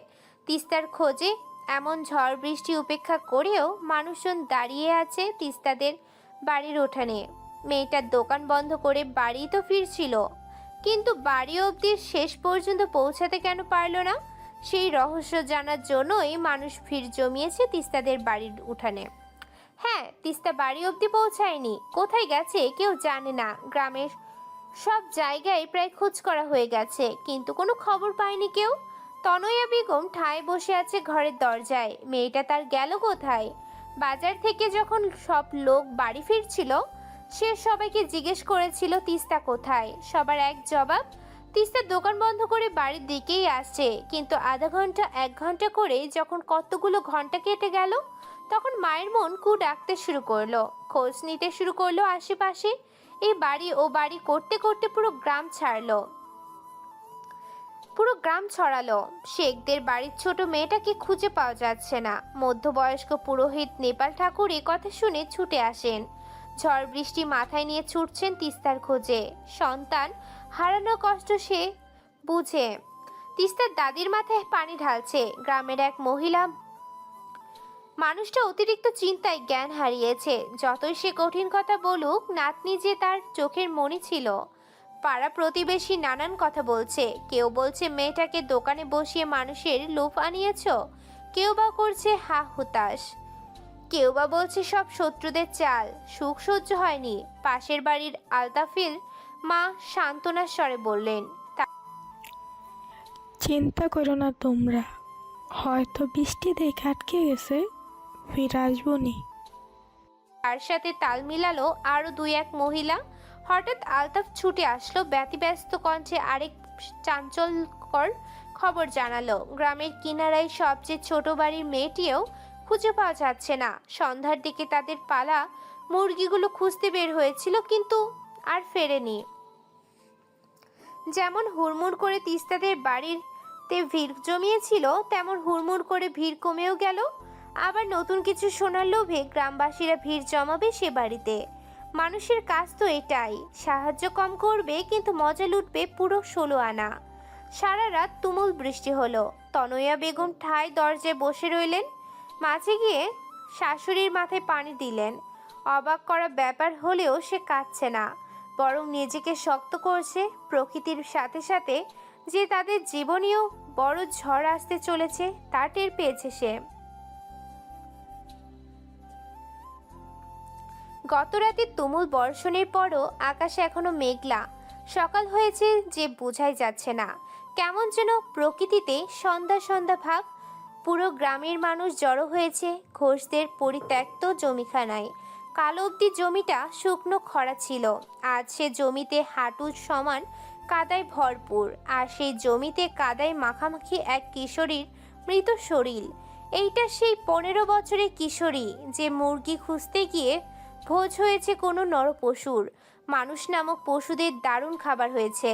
A: তিস্তার খোঁজে। এমন ঝড় বৃষ্টি উপেক্ষা করেও মানুষজন দাঁড়িয়ে আছে তিস্তাদের বাড়ির উঠানে। মেয়েটার দোকান বন্ধ করে বাড়ি তো ফিরছিল, কিন্তু বাড়ি অবধি শেষ পর্যন্ত পৌঁছাতে কেন পারল না, সেই রহস্য জানার জন্যই মানুষ ভিড় জমিয়েছে তিস্তাদের বাড়ির উঠানে। হ্যাঁ, তিস্তা বাড়ি অবধি পৌঁছায়নি, কোথায় গেছে কেউ জানে না। গ্রামের সব জায়গায় প্রায় খোঁজ করা হয়ে গেছে, কিন্তু কোনো খবর পায়নি কেউ। তনয়া বেগম ঠায় বসে আছে ঘরের দরজায়। মেয়েটা তার গেল কোথায়? বাজার থেকে যখন সব লোক বাড়ি ফিরছিল, সে সবাইকে জিজ্ঞেস করেছিল তিস্তা কোথায়। সবার এক জবাব, তিস্তার দোকান বন্ধ করে বাড়ির দিকেই আসছে। কিন্তু আধা ঘন্টা 1 ঘন্টা করে যখন কতগুলো ঘন্টা কেটে গেল, তখন মায়ের মন কু ডাকতে শুরু করলো। খোঁজ নিতে শুরু করলো আশেপাশে। এই বাড়ি ও বাড়ি করতে করতে পুরো গ্রাম ছড়ালো। শেখদের বাড়ির ছোট মেয়েটাকে খুঁজে পাওয়া যাচ্ছে না। মধ্যবয়স্ক পুরোহিত নেপাল ঠাকুর এ কথা শুনে ছুটে আসেন। ঝড় বৃষ্টি মাথায় নিয়ে ছুটছেন তিস্তার খোঁজে। সন্তান হারানোর কষ্ট সে বুঝে। তিস্তার দাদির মাথায় পানি ঢালছে গ্রামের এক মহিলা। মানুষটা অতিরিক্ত চিন্তায় জ্ঞান হারিয়েছে। যতই সে কঠিন কথা বলুক, নাতনি যে তার চোখের মণি ছিল। পাড়া প্রতিবেশী নানান কথা বলছে। কেউ বলছে মেয়েটাকে দোকানে বসিয়ে মানুষের লোভ আনিয়েছ, কেউ বা করছে হা হুতাশ, কেউ বা বলছে সব শত্রুদের চাল। সুখ সহ্য হয়নি। পাশের বাড়ির আলতাফির মা সান্ত্বনার স্বরে বললেন,
L: চিন্তা করো না তোমরা, হয়তো বৃষ্টি দেখে আটকে গেছে, ফিরে আসবো নি।
A: তার সাথে তাল মিলালো আরো 2-1 মহিলা। হঠাৎ আলতাফ ছুটে আসলো, ব্যতিব্যস্ত কণ্ঠে আরেক চাঞ্চল্যকর খবর জানালো। গ্রামের কিনারায় সবচেয়ে ছোট বাড়ির মেয়েটিও খুঁজে পাওয়া যাচ্ছে না। সন্ধ্যার দিকে তাদের পালা মুরগিগুলো খুঁজতে বের হয়েছিল, কিন্তু আর ফেরেনি। যেমন হুড়মুড় করে তিস্তাদের বাড়িতে ভিড় জমিয়েছিল, তেমন হুড়মুড় করে ভিড় কমেও গেল। আবার নতুন কিছু শোনার লোভে গ্রামবাসীরা ভিড় জমাবে সে বাড়িতে। মানুষের কাজ তো এটাই, সাহায্য কম করবে কিন্তু মজা লুটবে পুরো 16 আনা। সারা রাত তুমুল বৃষ্টি হলো। তনয়া বেগম ঠায় দরজায় বসে রইলেন। মাঝে গিয়ে শাশুড়ির মাথায় পানি দিলেন। অবাক করা ব্যাপার হলেও সে কাঁদছে না, বরং নিজেকে শক্ত করছে। প্রকৃতির সাথে সাথে যে তাদের জীবনেও বড় ঝড় আসতে চলেছে তা টের পেয়েছে সে। গত রাতে তুমুল বর্ষণের পরও আকাশ এখনো মেঘলা। সকাল হয়েছে যে বোঝাই যাচ্ছে না। কেমন যেন প্রকৃতিতে সন্ধ্যা সন্ধ্যা ভাব। পুরো গ্রামের মানুষ জড়ো হয়েছে ঘোষদের পরিত্যক্ত জমিখানায়। কাল অবধি জমিটা শুকনো খরা ছিল, আজ সে জমিতে হাঁটুর সমান কাদায় ভরপুর। আর সেই জমিতে কাদায় মাখামাখি এক কিশোরীর মৃত শরীর। এইটা সেই 15 বছরের কিশোরী যে মুরগি খুঁজতে গিয়ে ভোজ হয়েছে কোনো নরপশুর। মানুষ নামক পশুদের দারুণ খাবার হয়েছে।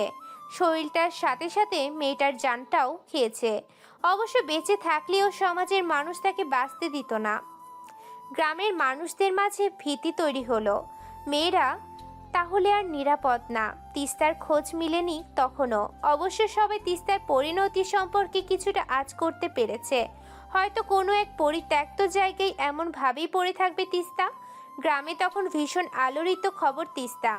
A: শরীরটার সাথে সাথে মেয়েটার জানটাও খেয়েছে। অবশ্য বেঁচে থাকলেও সমাজের মানুষ তাকে বাঁচতে দিত না। গ্রামের মানুষদের মাঝে ভীতি তৈরি হলো। মেয়েরা তাহলে আর নিরাপদ না। তিস্তার খোঁজ মিলেনি তখনও। অবশ্য সবাই তিস্তার পরিণতি সম্পর্কে কিছুটা আঁচ করতে পেরেছে। হয়তো কোনো এক পরিত্যক্ত জায়গায় এমনভাবেই পড়ে থাকবে তিস্তা। গ্রামে তখন ভীষণ আলোড়িত খবর তিস্তা।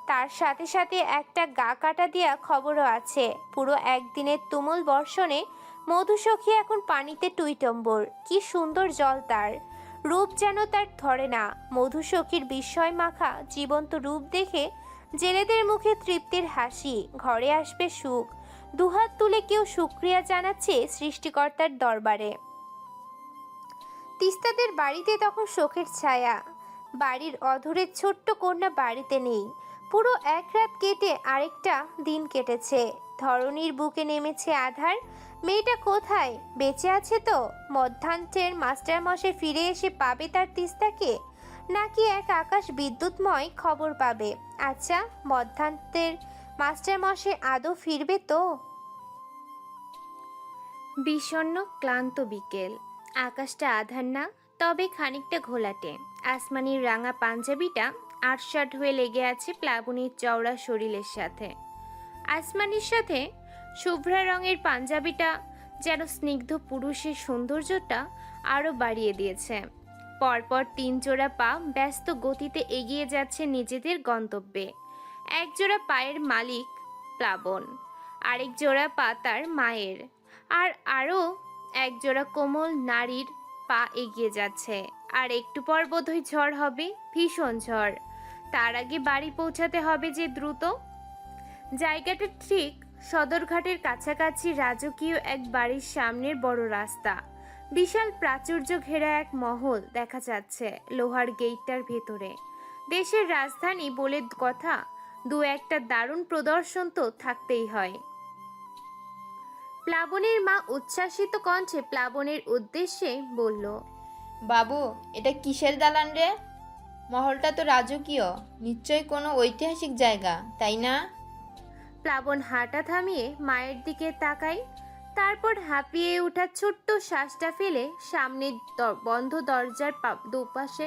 A: তার সাথে সাথে একটা গা কাটা দেওয়া খবরও আছে। পুরো একদিনের তুমুল বর্ষণে মধুসখী এখন পানিতে টুইটম্বর। কি সুন্দর জল তার, রূপ যেন তার ধরে না। মধুসখীর বিস্ময় মাখা জীবন্ত রূপ দেখে জেলেদের মুখে তৃপ্তির হাসি। ঘরে আসবে সুখ। দুহাত তুলে কেউ শুকরিয়া জানাচ্ছে সৃষ্টিকর্তার দরবারে। তিস্তাদের বাড়িতে তখন শোকের ছায়া। বাড়ির অধরের ছোট্ট কন্যা বাড়িতে নেই। পুরো এক রাত কেটে আরেকটা দিন কেটেছে। ধরণীর বুকে নেমেছে আধার। মেয়েটা কোথায়? বেঁচে আছে তো? মধ্যাহ্নের মাস্টারমশাই ফিরে এসে পাবে তার তিস্তাকে, নাকি এক আকাশ বিদ্যুৎময় খবর পাবে? আচ্ছা, মধ্যাহ্নের মাস্টারমশাই আদৌ ফিরবে তো? বিষণ্ণ ক্লান্ত বিকেল। আকাশটা আধার না, তবে খানিকটা ঘোলাটে। আসমানির রাঙা পাঞ্জাবিটা আটসাট হয়ে লেগে আছে প্লাবনীর চওড়া শরীরের সাথে। আসমানির সাথে শুভ্রা রঙের পাঞ্জাবিটা যেন স্নিগ্ধ পুরুষের সৌন্দর্যটা আরও বাড়িয়ে দিয়েছে। পরপর 3 জোড়া পা ব্যস্ত গতিতে এগিয়ে যাচ্ছে নিজেদের গন্তব্যে। এক জোড়া পায়ের মালিক প্লাবন, আরেক জোড়া পা তার মায়ের, আর আরও এক জোড়া কোমল নারীর পা এগিয়ে যাচ্ছে। আর একটু পর বোধহয় ঝড় হবে, ভীষণ ঝড়। তার আগে বাড়ি পৌঁছাতে হবে যে দ্রুত। জায়গাটা ঠিক সদরঘাটের কাছাকাছি রাজকীয় এক বাড়ির সামনের বড় রাস্তা। বিশাল প্রাচুর্য ঘেরা এক মহল দেখা যাচ্ছে লোহার গেটটার ভেতরে। দেশের রাজধানী বলে কথা, দু একটা দারুণ প্রদর্শন তো থাকতেই হয়। প্লাবনের মা উচ্ছ্বাসিত কণ্ঠে প্লাবনের উদ্দেশ্যে বলল,
E: বাবু, এটা কিসের দালান রে? মহলটা তো রাজকীয়, নিশ্চয়ই কোনো ঐতিহাসিক জায়গা, তাই না?
A: প্লাবন হাঁটা থামিয়ে মায়ের দিকে তাকায়, তারপর হাঁপিয়ে ওঠা ছোট্ট শ্বাসটা ফেলে সামনের বন্ধ দরজার দুপাশে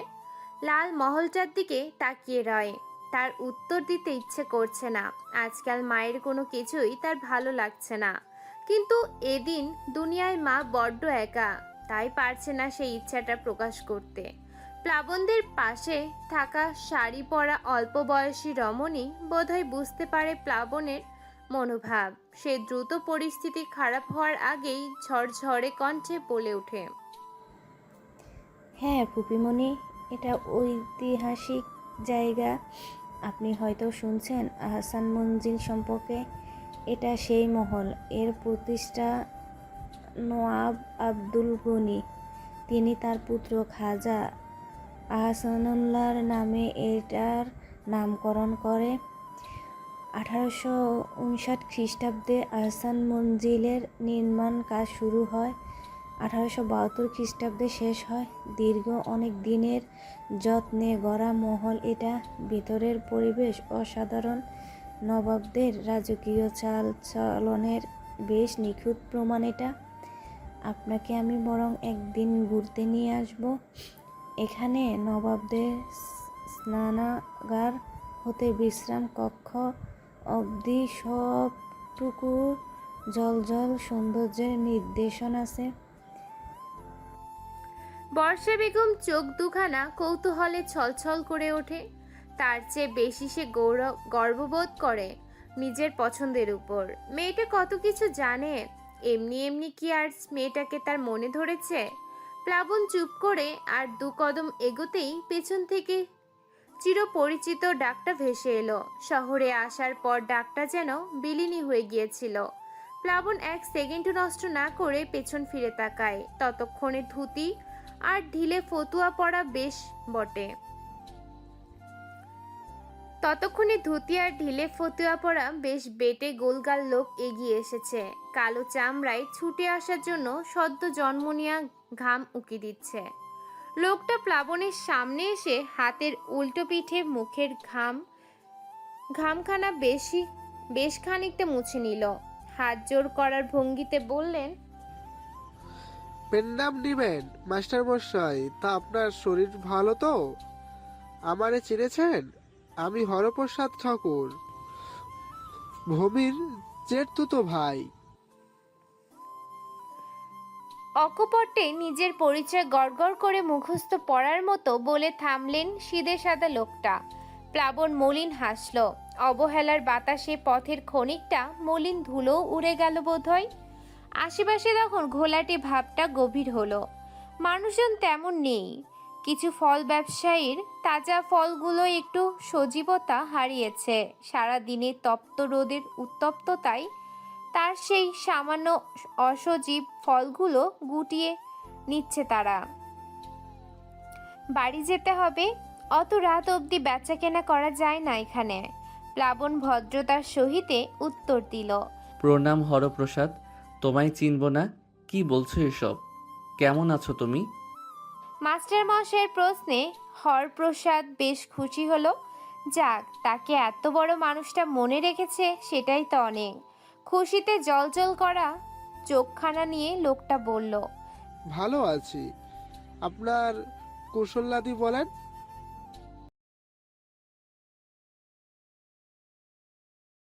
A: লাল মহলটার দিকে তাকিয়ে রয়। তার উত্তর দিতে ইচ্ছে করছে না। আজকাল মায়ের কোনো কিছুই তার ভালো লাগছে না। কিন্তু এদিন দুনিয়ায় মা বড্ড একা, তাই পারছে না সেই ইচ্ছাটা প্রকাশ করতে। প্লাবনদের পাশে থাকা শাড়ি পরা অল্প বয়সী রমণী বোধহয় বুঝতে পারে প্লাবনের মনোভাব। সে দ্রুত পরিস্থিতি খারাপ হওয়ার আগেই ঝরঝরে কণ্ঠে বলে ওঠে,
J: হ্যাঁ ফুপিমণি, এটা ঐতিহাসিক জায়গা। আপনি হয়তো শুনছেন আহসান মঞ্জিল সম্পর্কে। এটা সেই মহল। এর প্রতিষ্ঠা নওয়াব আব্দুল গনি। তিনি তার পুত্র খাজা আহসানুল্লাহর নামে এটার নামকরণ করে। 1859 খ্রিস্টাব্দে আহসান মঞ্জিলের নির্মাণ কাজ শুরু হয়। 1872 খ্রিস্টাব্দে শেষ হয়। দীর্ঘ অনেক দিনের যত্নে গড়া মহল এটা। ভিতরের পরিবেশ অসাধারণ। নবাবদের রাজকীয় চালচলনের বেশ নিখুঁত প্রমাণ এটা। আপনাকে আমি বরং একদিন ঘুরতে নিয়ে আসব। এখানে নবাবদের স্নানাগার হতে বিশ্রাম কক্ষ অবধি সবটুকু জলজল সৌন্দর্যের নির্দেশন আছে।
A: বর্ষা বেগম চোখ দুখানা কৌতূহলে ছলছল করে ওঠে। তার চেয়ে বেশি সে গর্ববোধ করে নিজের পছন্দের উপর। মেয়েটা কত কিছু জানে। এমনি এমনি কি আর মেয়েটাকে তার মনে ধরেছে? প্লাবন চুপ করে আর 2 কদম এগোতেই পেছন থেকে চিরপরিচিত ডাকটা ভেসে এলো। শহরে আসার পর ডাকটা যেন বিলীনই হয়ে গিয়েছিল। প্লাবন 1 সেকেন্ডও নষ্ট না করে পেছন ফিরে তাকায়। ততক্ষণে ধুতি আর ঢিলে ফতুয়া পরা বেশ বটে। বেশ বেটে গোলগাল লোক এগিয়ে এসেছে। কালো চামড়ায় ছুটে আসার জন্য সদ্য জন্ম নেওয়া ঘাম উকি দিচ্ছে। লোকটা প্লাবনের সামনে এসে হাতের উল্টো পিঠে মুখের ঘামখানা বেশ খানিকটা মুছে নিল। হাত জোর করার ভঙ্গিতে বললেন,
M: পেন নাম নিবেন মাস্টার মশাই? তা আপনার শরীর ভালো তো? আমারে চিনেছেন? আমি হরপ্রসাদ ঠাকুর, ভূমির জেঠতুতো ভাই।
A: অকপটে নিজের পরিচয় গড়গড় করে মুখস্থ পড়ার মতো বলে থামলেন সিদে সাদা লোকটা। প্লাবন মলিন হাসল। অবহেলার বাতাসে পথের ক্ষণিকটা মলিন ধুলো উড়ে গেল বোধহয়। আশেপাশে তখন ঘোলাটে ভাবটা গভীর হলো। মানুষজন তেমন নেই। কিছু ফল ব্যবসায়ীর তাজা ফলগুলো একটু সজীবতা হারিয়েছে। সারা দিনে তপ্ত রোদের উত্তপ্ততায় তার সেই সামান্য অসজীব ফলগুলো গুটিয়ে নিচ্ছে তারা। বাড়ি যেতে হবে, অত রাত অবধি বেচা কেনা করা যায় না এখানে। প্লাবন ভদ্রতার সহিতে উত্তর দিল।
B: প্রণাম হরপ্রসাদ, তোমায় চিনব না? কি বলছো এসব? কেমন আছো তুমি?
A: মাস্টার মশাইয়ের প্রশ্নে হরপ্রসাদ বেশ খুশি হলো। যাক, তাকে এত বড় মানুষটা মনে রেখেছে, সেটাই তো অনেক। খুশিতে জলজল করা চোখখানা নিয়ে লোকটা বলল।
M: ভালো আছি। আপনার কুশলাদি বলেন।